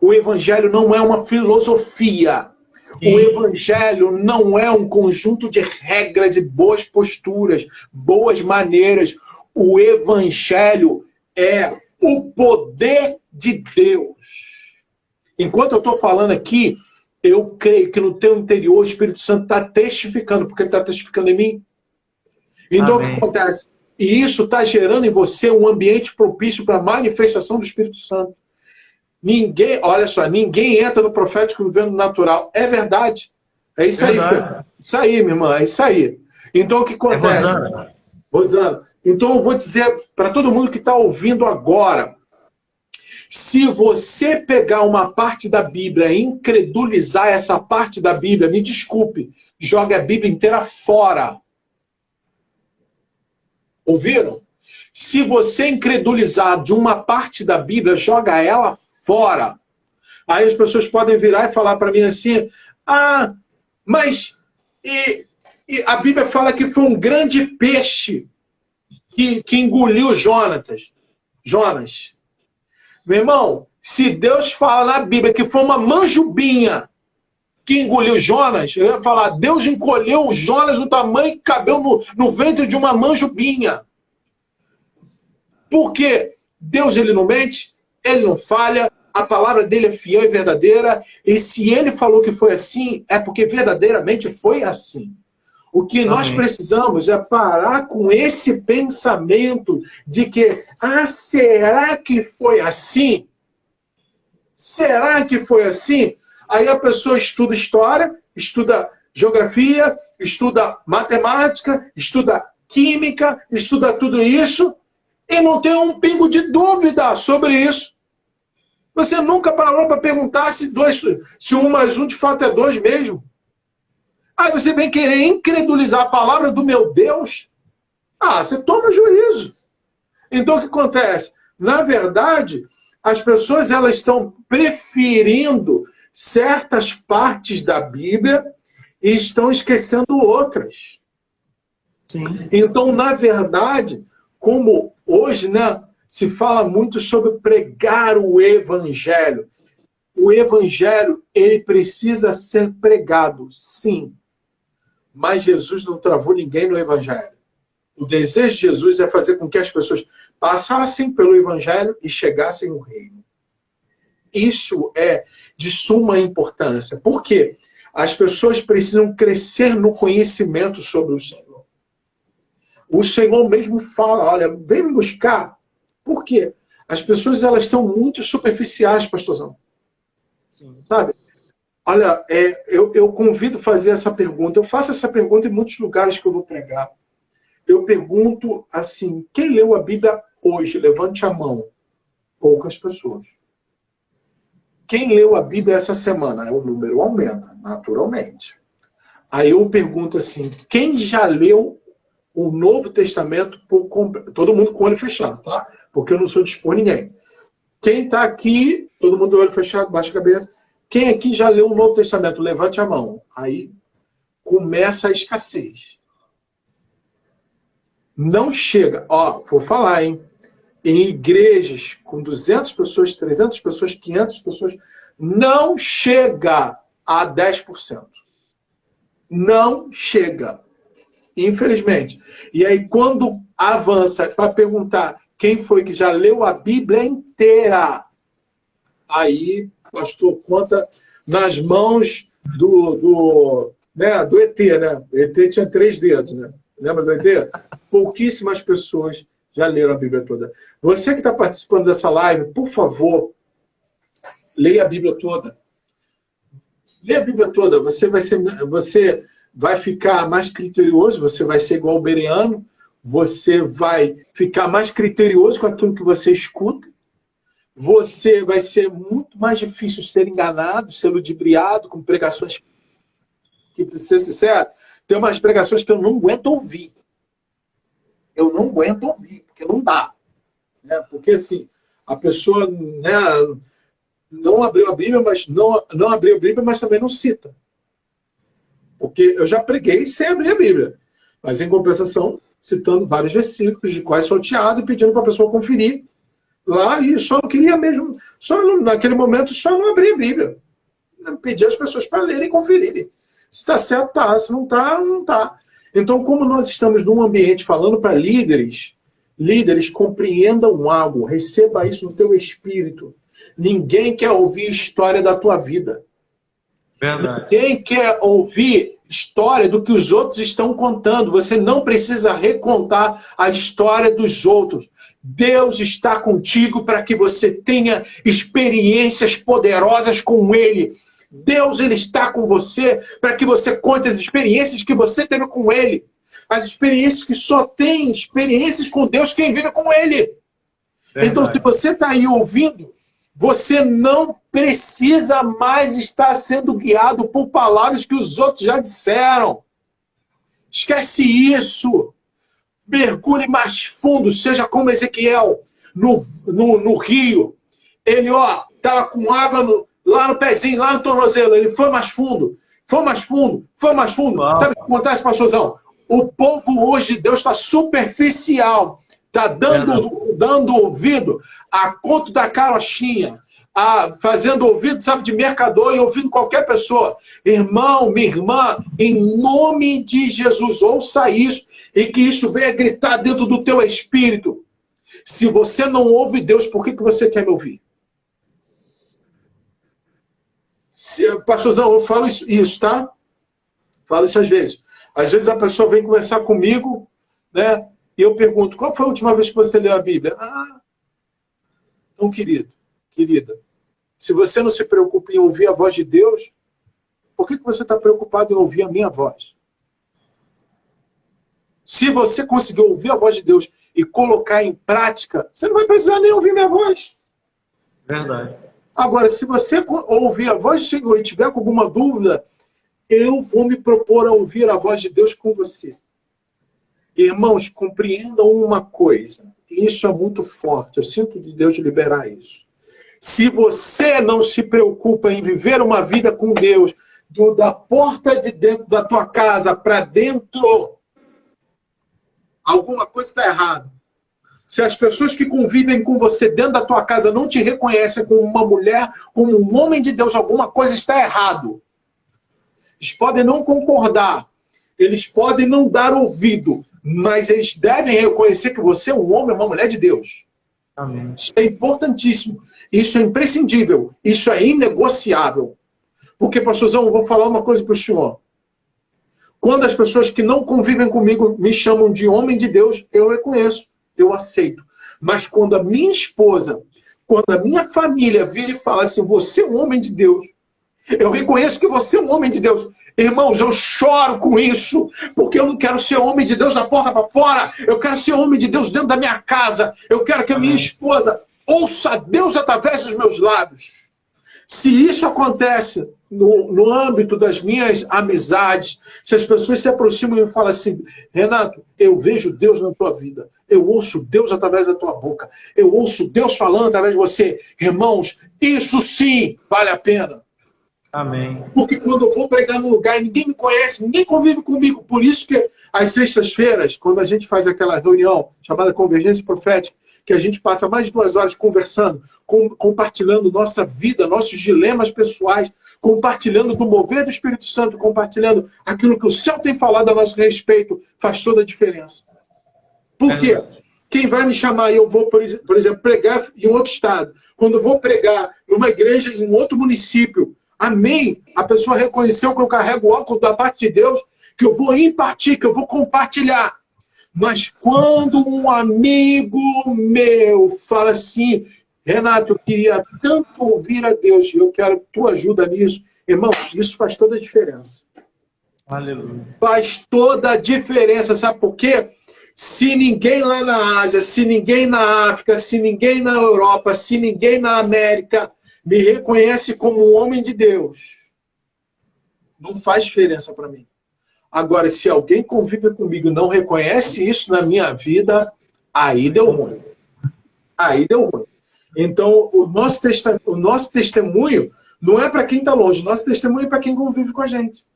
O Evangelho não é uma filosofia. Sim. O Evangelho não é um conjunto de regras e boas posturas, boas maneiras. O Evangelho é o poder de Deus. Enquanto eu estou falando aqui, eu creio que no teu interior o Espírito Santo está testificando, porque ele está testificando em mim. Então, amém. O que acontece? E isso está gerando em você um ambiente propício para a manifestação do Espírito Santo. Ninguém, olha só, ninguém entra no profético vivendo natural. É verdade. É isso aí, filho. Isso aí, minha irmã, é isso aí. Então, o que acontece? Rosana. Então, eu vou dizer para todo mundo que está ouvindo agora, se você pegar uma parte da Bíblia e incredulizar essa parte da Bíblia, me desculpe, joga a Bíblia inteira fora. Ouviram? Se você incredulizar de uma parte da Bíblia, joga ela fora. Aí as pessoas podem virar e falar para mim assim, mas e a Bíblia fala que foi um grande peixe que engoliu Jonas. Meu irmão, se Deus fala na Bíblia que foi uma manjubinha que engoliu Jonas, eu ia falar, Deus encolheu Jonas no tamanho que cabeu no ventre de uma manjubinha. Porque Deus, ele não mente, ele não falha, a palavra dele é fiel e verdadeira, e se ele falou que foi assim, é porque verdadeiramente foi assim. O que nós precisamos é parar com esse pensamento de que, será que foi assim? Será que foi assim? Aí a pessoa estuda história, estuda geografia, estuda matemática, estuda química, estuda tudo isso, e não tem um pingo de dúvida sobre isso. Você nunca parou para perguntar se 1 mais 1 de fato é 2 mesmo? Aí você vem querer incredulizar a palavra do meu Deus? Você toma juízo. Então o que acontece? Na verdade, as pessoas elas estão preferindo certas partes da Bíblia e estão esquecendo outras. Sim. Então, na verdade, como hoje, se fala muito sobre pregar o Evangelho. O Evangelho, ele precisa ser pregado, sim. Mas Jesus não travou ninguém no Evangelho. O desejo de Jesus é fazer com que as pessoas passassem pelo Evangelho e chegassem no reino. Isso é de suma importância. Por quê? As pessoas precisam crescer no conhecimento sobre o Senhor. O Senhor mesmo fala, olha, vem me buscar. Por quê? As pessoas elas estão muito superficiais, pastorzão. Sim. Sabe? Olha, eu convido a fazer essa pergunta. Eu faço essa pergunta em muitos lugares que eu vou pregar. Eu pergunto assim, quem leu a Bíblia hoje? Levante a mão. Poucas pessoas. Quem leu a Bíblia essa semana? O número aumenta, naturalmente. Aí eu pergunto assim, quem já leu o Novo Testamento por completo? Todo mundo com o olho fechado, tá? Porque eu não sou de expor ninguém. Quem está aqui, todo mundo com o olho fechado, baixa a cabeça. Quem aqui já leu o Novo Testamento? Levante a mão. Aí começa a escassez. Não chega. Vou falar, hein? Em igrejas com 200 pessoas, 300 pessoas, 500 pessoas, não chega a 10%. Não chega. Infelizmente. E aí, quando avança para perguntar quem foi que já leu a Bíblia inteira, aí, pastor, conta nas mãos do ET, né? O ET tinha 3 dedos, né? Lembra do ET? Pouquíssimas pessoas já leram a Bíblia toda. Você que está participando dessa live, por favor, leia a Bíblia toda. Leia a Bíblia toda. Você vai ficar mais criterioso, você vai ser igual o Bereano, você vai ficar mais criterioso com aquilo que você escuta, você vai ser muito mais difícil ser enganado, ser ludibriado com pregações que, para ser sincero, tem umas pregações que eu não aguento ouvir. Eu não aguento ouvir, porque não dá. Né? Porque, assim, a pessoa, né, não abriu a Bíblia, mas não abriu a Bíblia, mas também não cita. Porque eu já preguei sem abrir a Bíblia. Mas, em compensação, citando vários versículos, de quais salteado, e pedindo para a pessoa conferir lá, e só não queria mesmo, naquele momento, só não abrir a Bíblia. Pedir às pessoas para lerem e conferirem. Se está certo, está. Se não está, não está. Então, como nós estamos num ambiente falando para líderes, compreendam algo, receba isso no teu espírito. Ninguém quer ouvir a história da tua vida. Verdade. Ninguém quer ouvir história do que os outros estão contando. Você não precisa recontar a história dos outros. Deus está contigo para que você tenha experiências poderosas com Ele. Deus, Ele está com você para que você conte as experiências que você teve com Ele. As experiências que só tem experiências com Deus quem vive com Ele. Verdade. Então, se você está aí ouvindo, você não precisa mais estar sendo guiado por palavras que os outros já disseram. Esquece isso. Mergulhe mais fundo, seja como Ezequiel, no rio. Ele, estava com água lá no pezinho, lá no tornozelo. Ele foi mais fundo, foi mais fundo, foi mais fundo. Uau. Sabe o que acontece, pastorzão? O povo hoje de Deus está superficial. Está dando ouvido a conto da carochinha, fazendo ouvido, sabe, de mercador e ouvindo qualquer pessoa. Irmão, minha irmã, em nome de Jesus, ouça isso e que isso venha gritar dentro do teu espírito. Se você não ouve Deus, por que você quer me ouvir? Pastorzão, eu falo isso, tá? Falo isso às vezes. Às vezes a pessoa vem conversar comigo, né? E eu pergunto, qual foi a última vez que você leu a Bíblia? Então, querida, se você não se preocupa em ouvir a voz de Deus, por que você está preocupado em ouvir a minha voz? Se você conseguir ouvir a voz de Deus e colocar em prática, você não vai precisar nem ouvir minha voz. Verdade. Agora, se você ouvir a voz do Senhor e tiver com alguma dúvida, eu vou me propor a ouvir a voz de Deus com você. Irmãos, compreendam uma coisa. Isso é muito forte. Eu sinto de Deus liberar isso. Se você não se preocupa em viver uma vida com Deus, da porta de dentro da tua casa para dentro, alguma coisa está errada. Se as pessoas que convivem com você dentro da tua casa não te reconhecem como uma mulher, como um homem de Deus, alguma coisa está errado. Eles podem não concordar, eles podem não dar ouvido, mas eles devem reconhecer que você é um homem, uma mulher de Deus. Amém. Isso é importantíssimo, isso é imprescindível, isso é inegociável. Porque, pastorzão, eu vou falar uma coisa para o senhor. Quando as pessoas que não convivem comigo me chamam de homem de Deus, eu reconheço, eu aceito. Mas quando a minha esposa, quando a minha família vira e fala assim, você é um homem de Deus, eu reconheço que você é um homem de Deus. Irmãos, eu choro com isso, porque eu não quero ser homem de Deus da porta para fora. Eu quero ser homem de Deus dentro da minha casa. Eu quero que a minha esposa ouça Deus através dos meus lábios. Se isso acontece no âmbito das minhas amizades, se as pessoas se aproximam e falam assim, Renato, eu vejo Deus na tua vida. Eu ouço Deus através da tua boca. Eu ouço Deus falando através de você. Irmãos, isso sim vale a pena. Amém. Porque quando eu vou pregar num lugar e ninguém me conhece, ninguém convive comigo. Por isso que às sextas-feiras, quando a gente faz aquela reunião chamada Convergência Profética, que a gente passa mais de 2 horas conversando, compartilhando nossa vida, nossos dilemas pessoais, compartilhando do mover do Espírito Santo, compartilhando aquilo que o céu tem falado a nosso respeito, faz toda a diferença. Por quê? Quem vai me chamar e eu vou, por exemplo, pregar em um outro estado, quando eu vou pregar numa igreja em um outro município, amém, a pessoa reconheceu que eu carrego o óculos da parte de Deus, que eu vou impartir, que eu vou compartilhar. Mas quando um amigo meu fala assim, Renato, eu queria tanto ouvir a Deus, e eu quero tua ajuda nisso, irmão, isso faz toda a diferença. Aleluia. Faz toda a diferença, sabe por quê? Se ninguém lá na Ásia, se ninguém na África, se ninguém na Europa, se ninguém na América me reconhece como um homem de Deus, não faz diferença para mim. Agora, se alguém convive comigo e não reconhece isso na minha vida, aí deu ruim. Aí deu ruim. Então, o nosso testemunho não é para quem está longe, o nosso testemunho é para quem convive com a gente.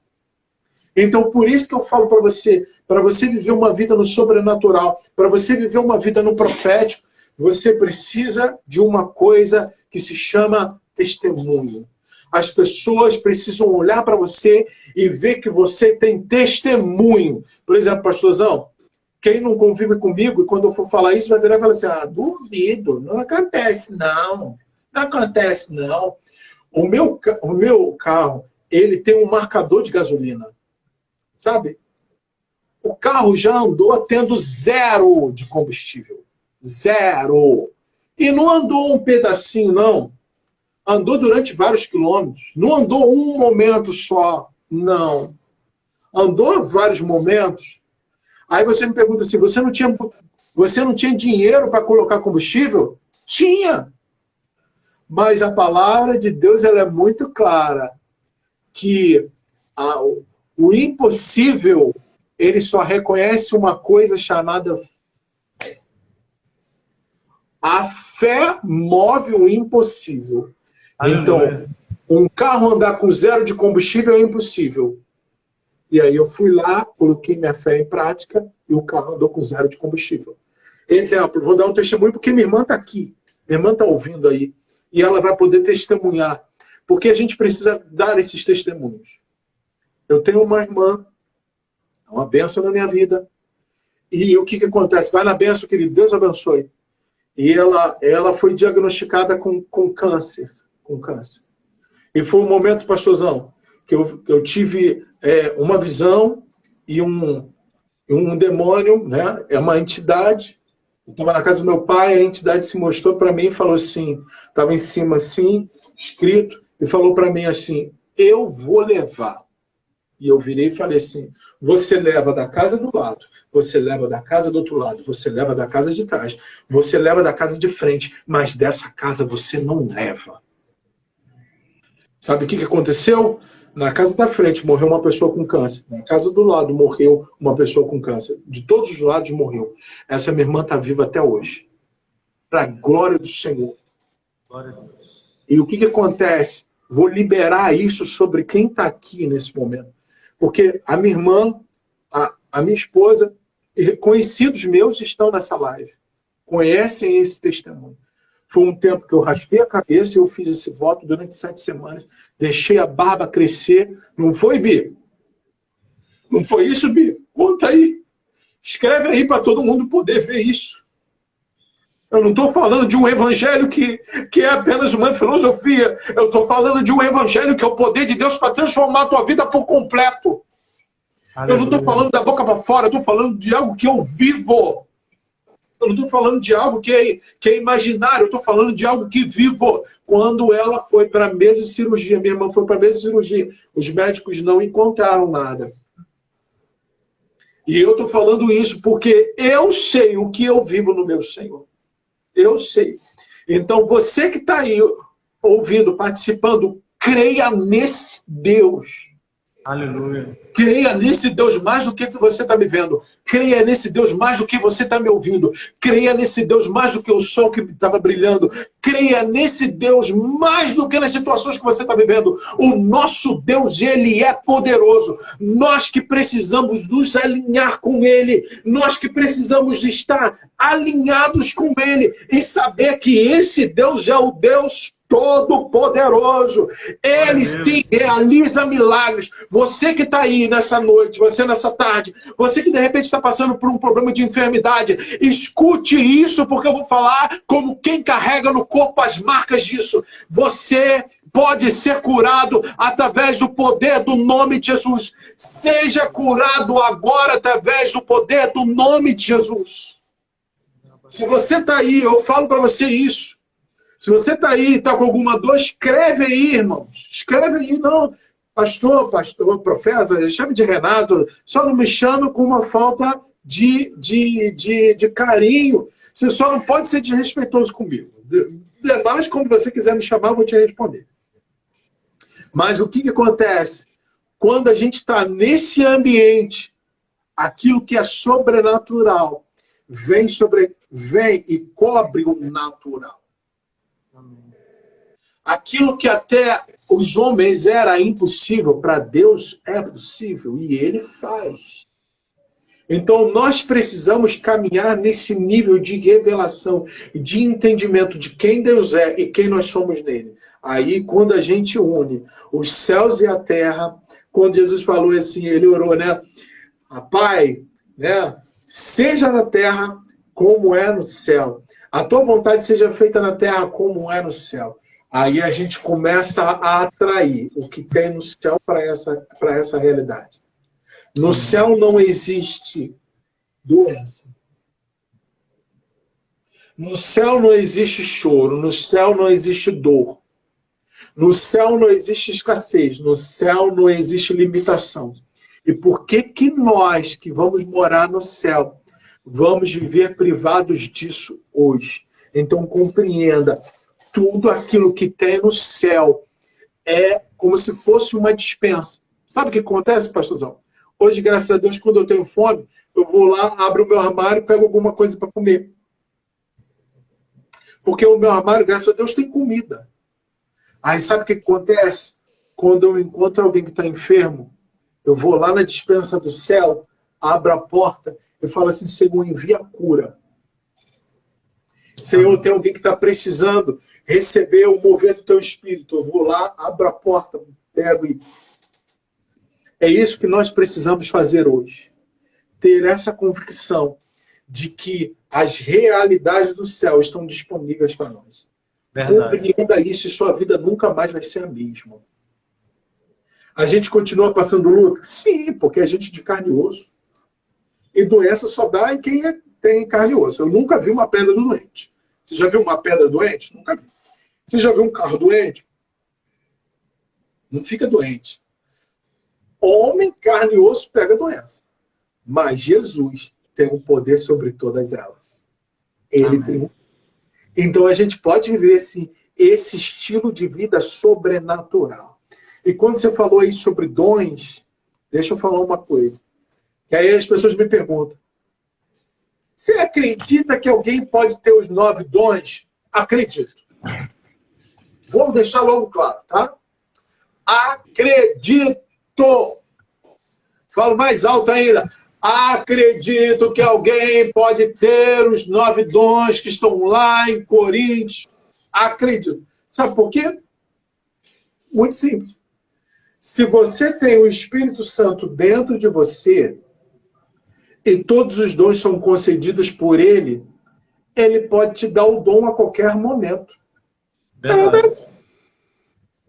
Então, por isso que eu falo para você viver uma vida no sobrenatural, para você viver uma vida no profético, você precisa de uma coisa que se chama testemunho. As pessoas precisam olhar para você e ver que você tem testemunho. Por exemplo, pastorzão, quem não convive comigo, e quando eu for falar isso, vai virar e falar assim, duvido, não acontece não. Não acontece não. O meu carro, ele tem um marcador de gasolina. Sabe? O carro já andou tendo 0 de combustível. 0. E não andou um pedacinho, não. Andou durante vários quilômetros. Não andou um momento só. Não. Andou vários momentos. Aí você me pergunta assim, você não tinha dinheiro para colocar combustível? Tinha. Mas a palavra de Deus ela é muito clara. Que o impossível, ele só reconhece uma coisa chamada fé. A fé move o impossível. Então, um carro andar com 0 de combustível é impossível. E aí eu fui lá, coloquei minha fé em prática e o carro andou com 0 de combustível. Exemplo, vou dar um testemunho porque minha irmã está aqui. Minha irmã está ouvindo aí. E ela vai poder testemunhar. Porque a gente precisa dar esses testemunhos. Eu tenho uma irmã, uma bênção na minha vida. E o que acontece? Vai na bênção, querido, Deus abençoe. E ela foi diagnosticada com câncer. Com câncer. E foi um momento, pastorzão, que eu tive uma visão e um demônio, né? É uma entidade. Eu estava na casa do meu pai, a entidade se mostrou para mim e falou assim, estava em cima assim, escrito, e falou para mim assim, eu vou levar. E eu virei e falei assim, você leva da casa do lado, você leva da casa do outro lado, você leva da casa de trás, você leva da casa de frente, mas dessa casa você não leva. Sabe o que aconteceu? Na casa da frente morreu uma pessoa com câncer, na casa do lado morreu uma pessoa com câncer, de todos os lados morreu. Essa minha irmã está viva até hoje. Para a glória do Senhor. Glória a Deus. E o que acontece? Vou liberar isso sobre quem está aqui nesse momento. Porque a minha irmã, a minha esposa, conhecidos meus estão nessa live. Conhecem esse testemunho. Foi um tempo que eu raspei a cabeça e eu fiz esse voto durante 7 semanas. Deixei a barba crescer. Não foi, Bi? Não foi isso, Bi? Conta aí. Escreve aí para todo mundo poder ver isso. Eu não estou falando de um evangelho que é apenas uma filosofia. Eu estou falando de um evangelho que é o poder de Deus para transformar a tua vida por completo. Aleluia. Eu não estou falando da boca para fora, eu estou falando de algo que eu vivo. Eu não estou falando de algo que é imaginário, eu estou falando de algo que vivo. Quando ela foi para a mesa de cirurgia, minha irmã foi para a mesa de cirurgia, os médicos não encontraram nada. E eu estou falando isso porque eu sei o que eu vivo no meu Senhor. Eu sei. Então, você que está aí ouvindo, participando, creia nesse Deus. Aleluia. Creia nesse Deus mais do que você está me vendo. Creia nesse Deus mais do que você está me ouvindo. Creia nesse Deus mais do que o sol que estava brilhando. Creia nesse Deus mais do que nas situações que você está vivendo. O nosso Deus, ele é poderoso. Nós que precisamos nos alinhar com ele. Nós que precisamos estar alinhados com ele. E saber que esse Deus é o Deus Todo-Poderoso. Ele sim realiza milagres. Você que está aí nessa noite, você nessa tarde, você que de repente está passando por um problema de enfermidade, escute isso, porque eu vou falar como quem carrega no corpo as marcas disso. Você pode ser curado através do poder do nome de Jesus. Seja curado agora através do poder do nome de Jesus. Se você está aí, eu falo para você isso. Se você está aí, está com alguma dor, escreve aí, irmãos. Escreve aí, não. Pastor, profeta, chame de Renato. Só não me chame com uma falta de carinho. Você só não pode ser desrespeitoso comigo. Demais, como você quiser me chamar, eu vou te responder. Mas o que acontece? Quando a gente está nesse ambiente, aquilo que é sobrenatural vem e cobre o natural. Aquilo que até os homens era impossível, para Deus é possível, e Ele faz. Então, nós precisamos caminhar nesse nível de revelação, de entendimento de quem Deus é e quem nós somos nele. Aí, quando a gente une os céus e a terra, quando Jesus falou assim, ele orou, né? Pai, né? Seja na terra como é no céu. A tua vontade seja feita na terra como é no céu. Aí a gente começa a atrair o que tem no céu para essa realidade. No céu não existe doença. No céu não existe choro. No céu não existe dor. No céu não existe escassez. No céu não existe limitação. E por que nós que vamos morar no céu vamos viver privados disso hoje? Então compreenda. Tudo aquilo que tem no céu é como se fosse uma dispensa. Sabe o que acontece, pastorzão? Hoje, graças a Deus, quando eu tenho fome, eu vou lá, abro o meu armário e pego alguma coisa para comer. Porque o meu armário, graças a Deus, tem comida. Aí sabe o que acontece? Quando eu encontro alguém que está enfermo, eu vou lá na dispensa do céu, abro a porta e falo assim, Senhor, envia a cura. Senhor, tem alguém que está precisando receber o mover do teu espírito. Eu vou lá, abro a porta, pego e... É isso que nós precisamos fazer hoje. Ter essa convicção de que as realidades do céu estão disponíveis para nós. Verdade. Compreenda isso e sua vida nunca mais vai ser a mesma. A gente continua passando luta? Sim, porque a gente é de carne e osso. E doença só dá em quem tem carne e osso. Eu nunca vi uma pedra doente. Você já viu uma pedra doente? Nunca vi. Você já viu um carro doente? Não fica doente. Homem, carne e osso pega doença. Mas Jesus tem o poder sobre todas elas. Ele triunfa. Então a gente pode viver esse estilo de vida sobrenatural. E quando você falou aí sobre dons, deixa eu falar uma coisa. Que aí as pessoas me perguntam, você acredita que alguém pode ter os 9 dons? Acredito. Vou deixar logo claro, tá? Acredito. Falo mais alto ainda. Acredito que alguém pode ter os 9 dons que estão lá em Coríntios. Acredito. Sabe por quê? Muito simples. Se você tem o Espírito Santo dentro de você, e todos os dons são concedidos por ele, ele pode te dar o dom a qualquer momento. Verdade.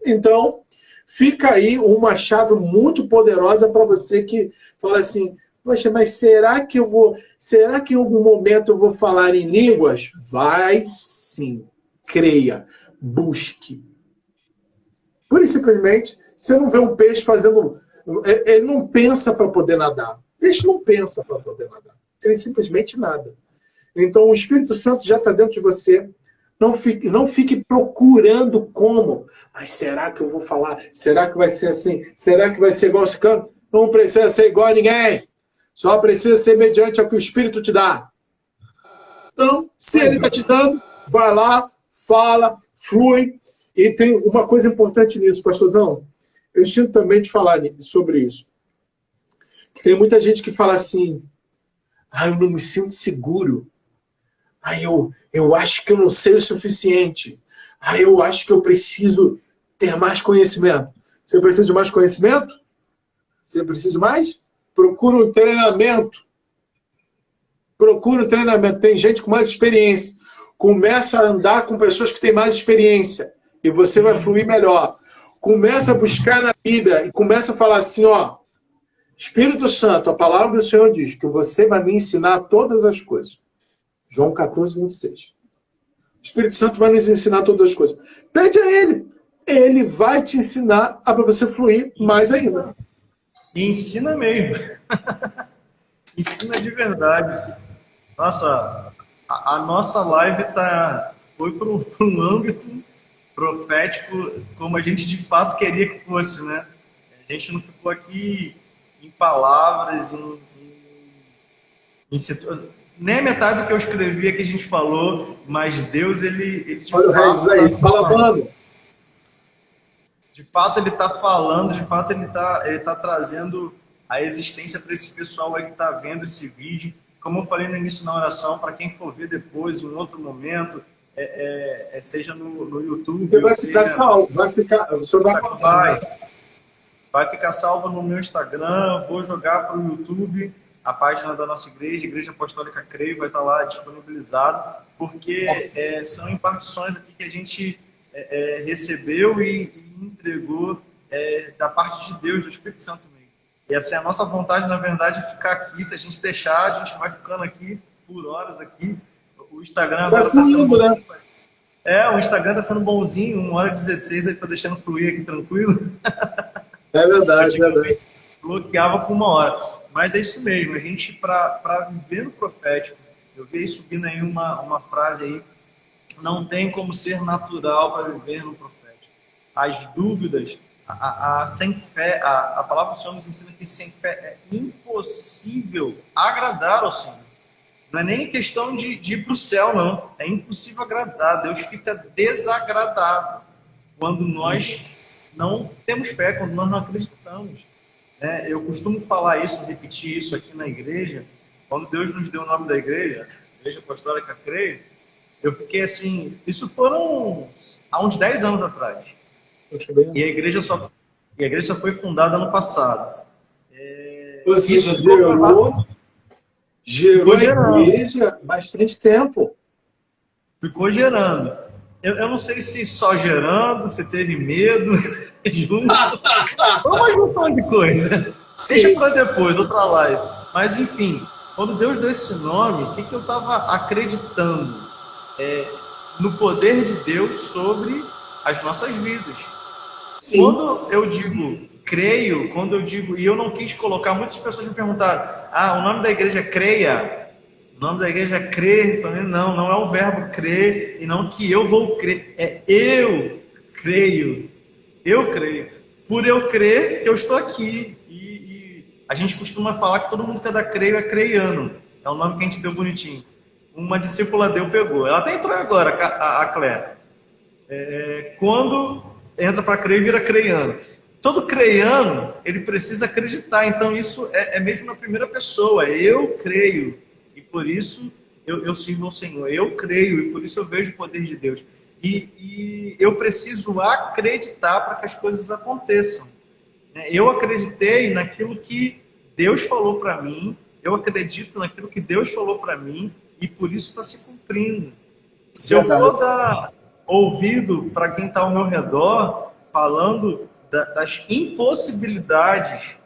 Então, fica aí uma chave muito poderosa para você que fala assim, poxa, mas será que em algum momento eu vou falar em línguas? Vai sim. Creia. Busque. Pura e simplesmente, você não vê um peixe fazendo... Ele não pensa para poder nadar. O peixe não pensa para poder nadar. Ele simplesmente nada. Então, o Espírito Santo já está dentro de você. Não fique procurando como. Mas será que eu vou falar? Será que vai ser assim? Será que vai ser igual esse canto? Não precisa ser igual a ninguém. Só precisa ser mediante ao que o Espírito te dá. Então, se ele está te dando, vai lá, fala, flui. E tem uma coisa importante nisso, pastorzão. Eu sinto também de falar sobre isso. Tem muita gente que fala assim, eu não me sinto seguro. Eu acho que eu não sei o suficiente. Eu acho que eu preciso ter mais conhecimento. Você precisa de mais conhecimento? Você precisa de mais? Procura um treinamento. Procura um treinamento. Tem gente com mais experiência. Começa a andar com pessoas que têm mais experiência. E você vai fluir melhor. Começa a buscar na Bíblia e começa a falar assim, Espírito Santo, a palavra do Senhor diz que você vai me ensinar todas as coisas. João 14, 26. O Espírito Santo vai nos ensinar todas as coisas. Pede a Ele. Ele vai te ensinar para você fluir mais ainda. E ensina mesmo. Ensina de verdade. Nossa, a nossa live foi para um âmbito profético como a gente de fato queria que fosse, né? A gente não ficou aqui em palavras, nem a metade do que eu escrevi aqui a gente falou, mas Deus, ele de olha fato, o Regis aí, fala, mano. De fato, ele está falando, de fato, ele tá trazendo a existência para esse pessoal aí que está vendo esse vídeo. Como eu falei no início na oração, para quem for ver depois, em outro momento, seja no YouTube. Você vai ficar salvo, o senhor vai ficar salvo no meu Instagram, vou jogar para o YouTube, a página da nossa igreja, Igreja Apostólica Creio, vai estar lá disponibilizado, porque são impartições aqui que a gente recebeu e entregou da parte de Deus, do Espírito Santo mesmo. E essa é a nossa vontade, na verdade, de ficar aqui. Se a gente deixar, a gente vai ficando aqui por horas aqui. O Instagram agora está sendo... né? O Instagram está sendo bonzinho, 1h16, ele está deixando fluir aqui tranquilo. É verdade, é verdade. Bloqueava com 1 hora. Mas é isso mesmo, a gente, para viver no profético, eu vi subindo aí uma frase aí, não tem como ser natural para viver no profético. As dúvidas, sem fé, a palavra do Senhor nos ensina que sem fé é impossível agradar ao Senhor. Não é nem questão de ir para o céu, não. É impossível agradar. Deus fica desagradado quando nós não temos fé, quando nós não acreditamos. Eu costumo falar isso, repetir isso aqui na igreja. Quando Deus nos deu o nome da igreja, Igreja Apostólica Creio, eu fiquei assim, isso foram há uns 10 anos atrás. E a igreja só foi fundada ano passado. Ou seja, gerou a igreja bastante tempo. Ficou gerando. Eu não sei se só gerando, se teve medo, junto. Foi uma junção de coisa. Deixa para depois, outra live. Mas enfim, quando Deus deu esse nome, o que eu estava acreditando? No poder de Deus sobre as nossas vidas. Sim. Quando eu digo creio, e eu não quis colocar, muitas pessoas me perguntaram, o nome da igreja é Creia, o nome da igreja é crer. Eu falei, não é o verbo crer, e não que eu vou crer, eu creio. Por eu crer que eu estou aqui. E a gente costuma falar que todo mundo que é da Creio é creiano, é o nome que a gente deu bonitinho. Uma discípula pegou, ela até entrou agora, a Claire. Quando entra para Creio, vira creiano. Todo creiano, ele precisa acreditar. Então isso é mesmo na primeira pessoa. Eu creio e por isso eu sirvo ao Senhor. Eu creio e por isso eu vejo o poder de Deus. E eu preciso acreditar para que as coisas aconteçam. Eu acreditei naquilo que Deus falou para mim. Eu acredito naquilo que Deus falou para mim e por isso está se cumprindo. Se eu for dar ouvido para quem está ao meu redor, falando das impossibilidades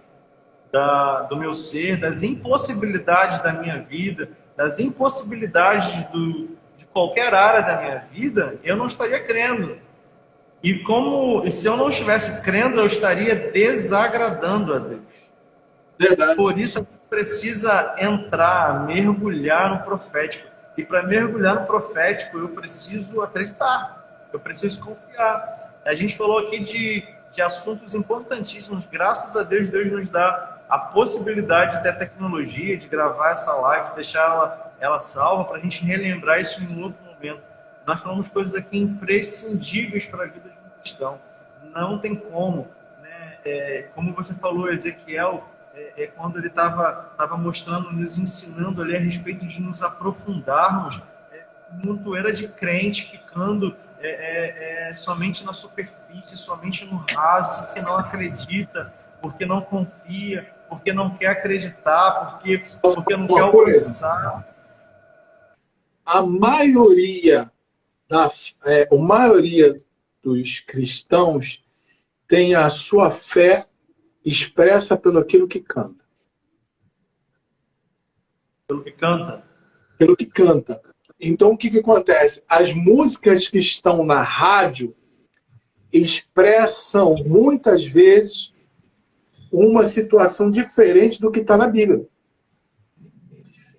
do meu ser, das impossibilidades da minha vida, das impossibilidades de qualquer área da minha vida, eu não estaria crendo. E se eu não estivesse crendo, eu estaria desagradando a Deus. Verdade. Por isso a gente precisa entrar, mergulhar no profético. E para mergulhar no profético, eu preciso acreditar, eu preciso confiar. A gente falou aqui de assuntos importantíssimos. Graças a Deus, Deus nos dá a possibilidade da tecnologia, de gravar essa live, deixar ela salva, para a gente relembrar isso em um outro momento. Nós falamos coisas aqui imprescindíveis para a vida de um cristão. Não tem como. Né? Como você falou, Ezequiel, quando ele estava mostrando, nos ensinando ali a respeito de nos aprofundarmos, muito era de crente ficando somente na superfície, somente no raso, porque não acredita, porque não confia, porque não quer acreditar, porque não quer alcançar. A maioria dos cristãos tem a sua fé expressa pelo aquilo que canta. Pelo que canta? Pelo que canta. Então, o que acontece? As músicas que estão na rádio expressam, muitas vezes, uma situação diferente do que está na Bíblia.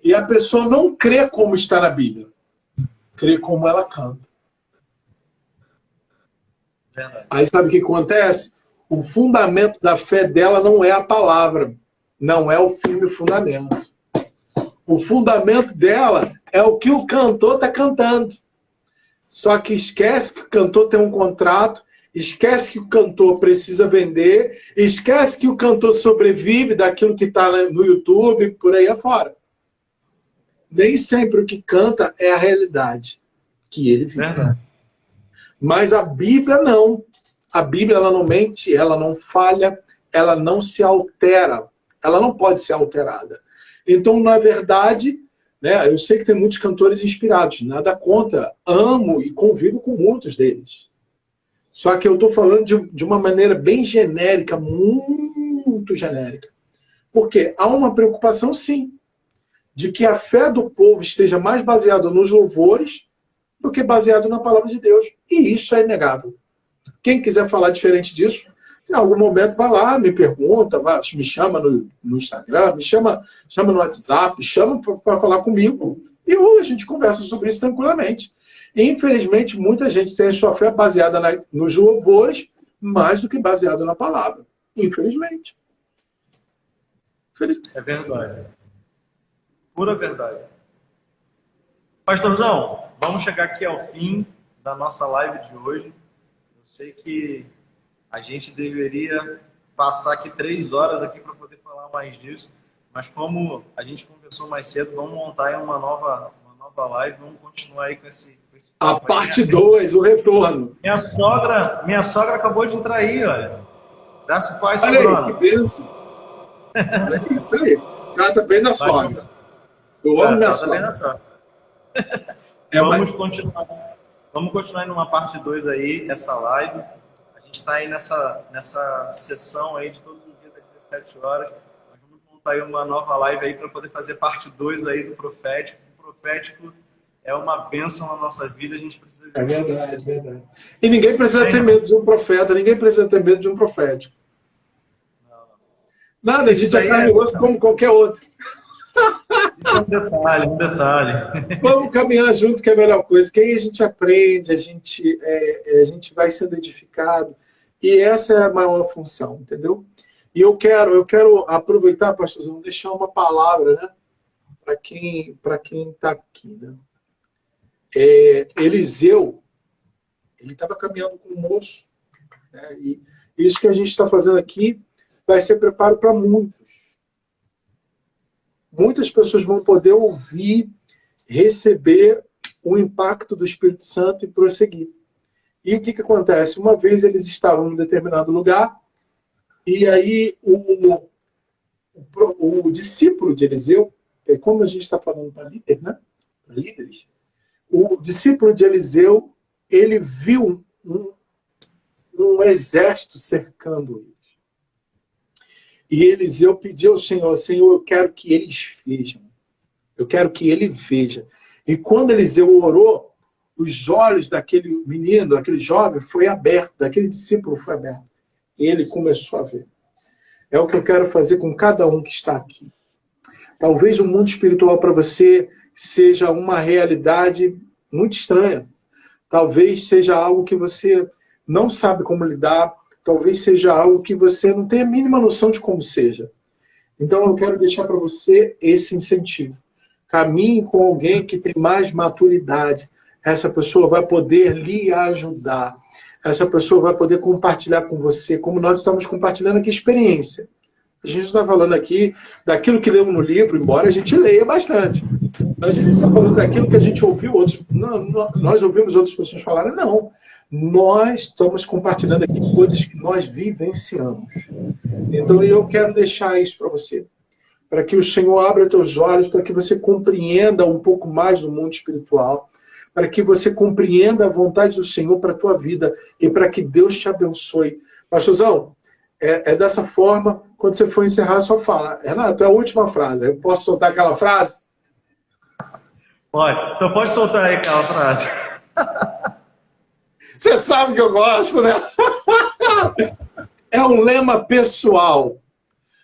E a pessoa não crê como está na Bíblia. Crê como ela canta. Verdade. Aí sabe o que acontece? O fundamento da fé dela não é a palavra. Não é o firme fundamento. O fundamento dela é o que o cantor está cantando. Só que esquece que o cantor tem um contrato, esquece que o cantor precisa vender, esquece que o cantor sobrevive daquilo que está no YouTube, por aí afora. Nem sempre o que canta é a realidade que ele vive. Mas a Bíblia não. A Bíblia ela não mente, ela não falha, ela não se altera. Ela não pode ser alterada. Então, na verdade, né, eu sei que tem muitos cantores inspirados, nada contra, amo e convivo com muitos deles. Só que eu estou falando de uma maneira bem genérica, muito genérica. Porque há uma preocupação, sim, de que a fé do povo esteja mais baseada nos louvores do que baseado na palavra de Deus. E isso é inegável. Quem quiser falar diferente disso, em algum momento vai lá, me pergunta, me chama no Instagram, me chama no WhatsApp, chama para falar comigo e a gente conversa sobre isso tranquilamente. E, infelizmente, muita gente tem a sua fé baseada nos louvores mais do que baseada na palavra. Infelizmente. É verdade. Pura verdade. Pastorzão, vamos chegar aqui ao fim da nossa live de hoje. Eu sei que a gente deveria passar aqui 3 horas aqui para poder falar mais disso, mas como a gente conversou mais cedo, vamos montar aí uma nova live, vamos continuar aí com esse a parte 2, o retorno. Minha sogra acabou de entrar aí, olha. Graças a Deus, olha aí, que bênção. Olha isso aí. Trata bem da sogra. Eu amo minha sogra. Vamos continuar numa parte 2 aí, essa live. A gente está aí nessa sessão aí de todos os dias às 17 horas. Nós vamos montar aí uma nova live aí para poder fazer parte 2 aí do profético. O profético é uma bênção na nossa vida, a gente precisa... É verdade, é verdade. E ninguém precisa ter medo de um profeta, ninguém precisa ter medo de um profético. Não. Nada, a gente é carne e osso como qualquer outro. Isso é um detalhe. Vamos caminhar junto, que é a melhor coisa. Que aí a gente aprende, a gente vai sendo edificado. E essa é a maior função, entendeu? E eu quero aproveitar, pastorzão, deixar uma palavra, né? Para quem está aqui, né? Eliseu, ele estava caminhando com um moço, né? E isso que a gente está fazendo aqui vai ser preparo para muitos. Muitas pessoas vão poder ouvir, receber o impacto do Espírito Santo e prosseguir. E o que acontece? Uma vez eles estavam em um determinado lugar, e aí o discípulo de Eliseu, como a gente está falando para líder, né? Para líderes, o discípulo de Eliseu, ele viu um exército cercando eles. E Eliseu pediu ao Senhor, Senhor, eu quero que eles vejam. Eu quero que ele veja. E quando Eliseu orou, os olhos daquele menino, daquele jovem, foi aberto, daquele discípulo foi aberto. E ele começou a ver. É o que eu quero fazer com cada um que está aqui. Talvez o mundo espiritual para você seja uma realidade muito estranha. Talvez seja algo que você não sabe como lidar, talvez seja algo que você não tem a mínima noção de como seja. Então eu quero deixar para você esse incentivo. Caminhe com alguém que tem mais maturidade. Essa pessoa vai poder lhe ajudar. Essa pessoa vai poder compartilhar com você, como nós estamos compartilhando aqui, experiência. A gente está falando aqui daquilo que lemos no livro, embora a gente leia bastante. A gente está falando daquilo que a gente ouviu outros. Nós ouvimos outras pessoas falarem, não. Nós estamos compartilhando aqui coisas que nós vivenciamos. Então eu quero deixar isso para você. Para que o Senhor abra teus olhos, para que você compreenda um pouco mais do mundo espiritual, para que você compreenda a vontade do Senhor para a tua vida e para que Deus te abençoe. Pastorzão, é dessa forma, quando você for encerrar, só fala. Renato, é a última frase. Eu posso soltar aquela frase? Pode. Então pode soltar aí aquela frase. Você sabe que eu gosto, né? É um lema pessoal.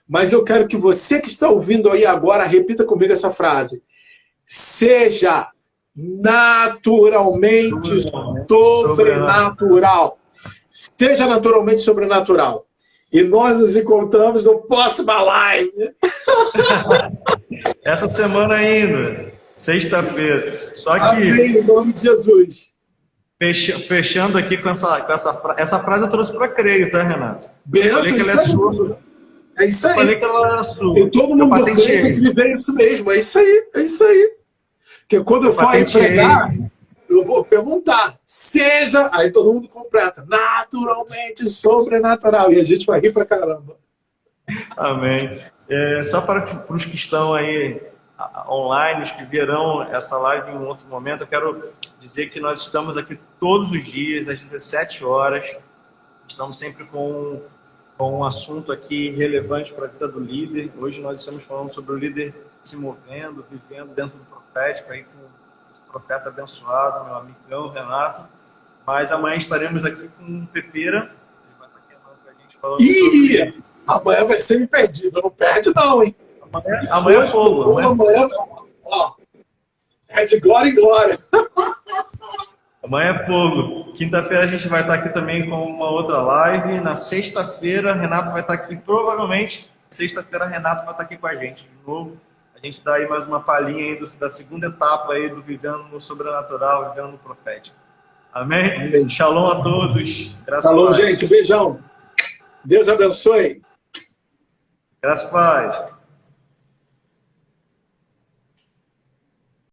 Mas eu quero que você que está ouvindo aí agora, repita comigo essa frase. Seja naturalmente sobrenatural. Seja naturalmente sobrenatural. E nós nos encontramos no próximo live. Essa semana ainda, sexta-feira. Só que... Amém, em nome de Jesus. Fechando aqui com essa frase eu trouxe para Creio, tá, Renato? Benção, falei que ela é sua. É isso aí. Eu falei que ela era sua. E todo mundo tem que viver isso mesmo. É isso aí, é isso aí. Porque quando eu for pregar, eu vou perguntar, seja, aí todo mundo completa, naturalmente sobrenatural. E a gente vai rir pra caramba. Amém. Só para os que estão aí online, os que verão essa live em um outro momento, eu quero dizer que nós estamos aqui todos os dias, às 17 horas. Estamos sempre com um assunto aqui relevante para a vida do líder. Hoje nós estamos falando sobre o líder se movendo, vivendo dentro do profético, aí com esse profeta abençoado, meu amigão Renato. Mas amanhã estaremos aqui com um Pepeira. Ele vai estar queimando com a gente falando sobre... Amanhã vai ser imperdível. Não perde não, hein? Amanhã é fogo. Amanhã não. Ó, é de glória em glória. Amanhã é fogo. Quinta-feira a gente vai estar aqui também com uma outra live. Na sexta-feira, Renato vai estar aqui. Provavelmente, sexta-feira, Renato vai estar aqui com a gente de novo. A gente dá aí mais uma palhinha aí da segunda etapa aí do Vivendo no Sobrenatural, Vivendo no Profético. Amém? Amém. Shalom a todos. Graças Shalom, gente. Um beijão. Deus abençoe. Graças a Deus.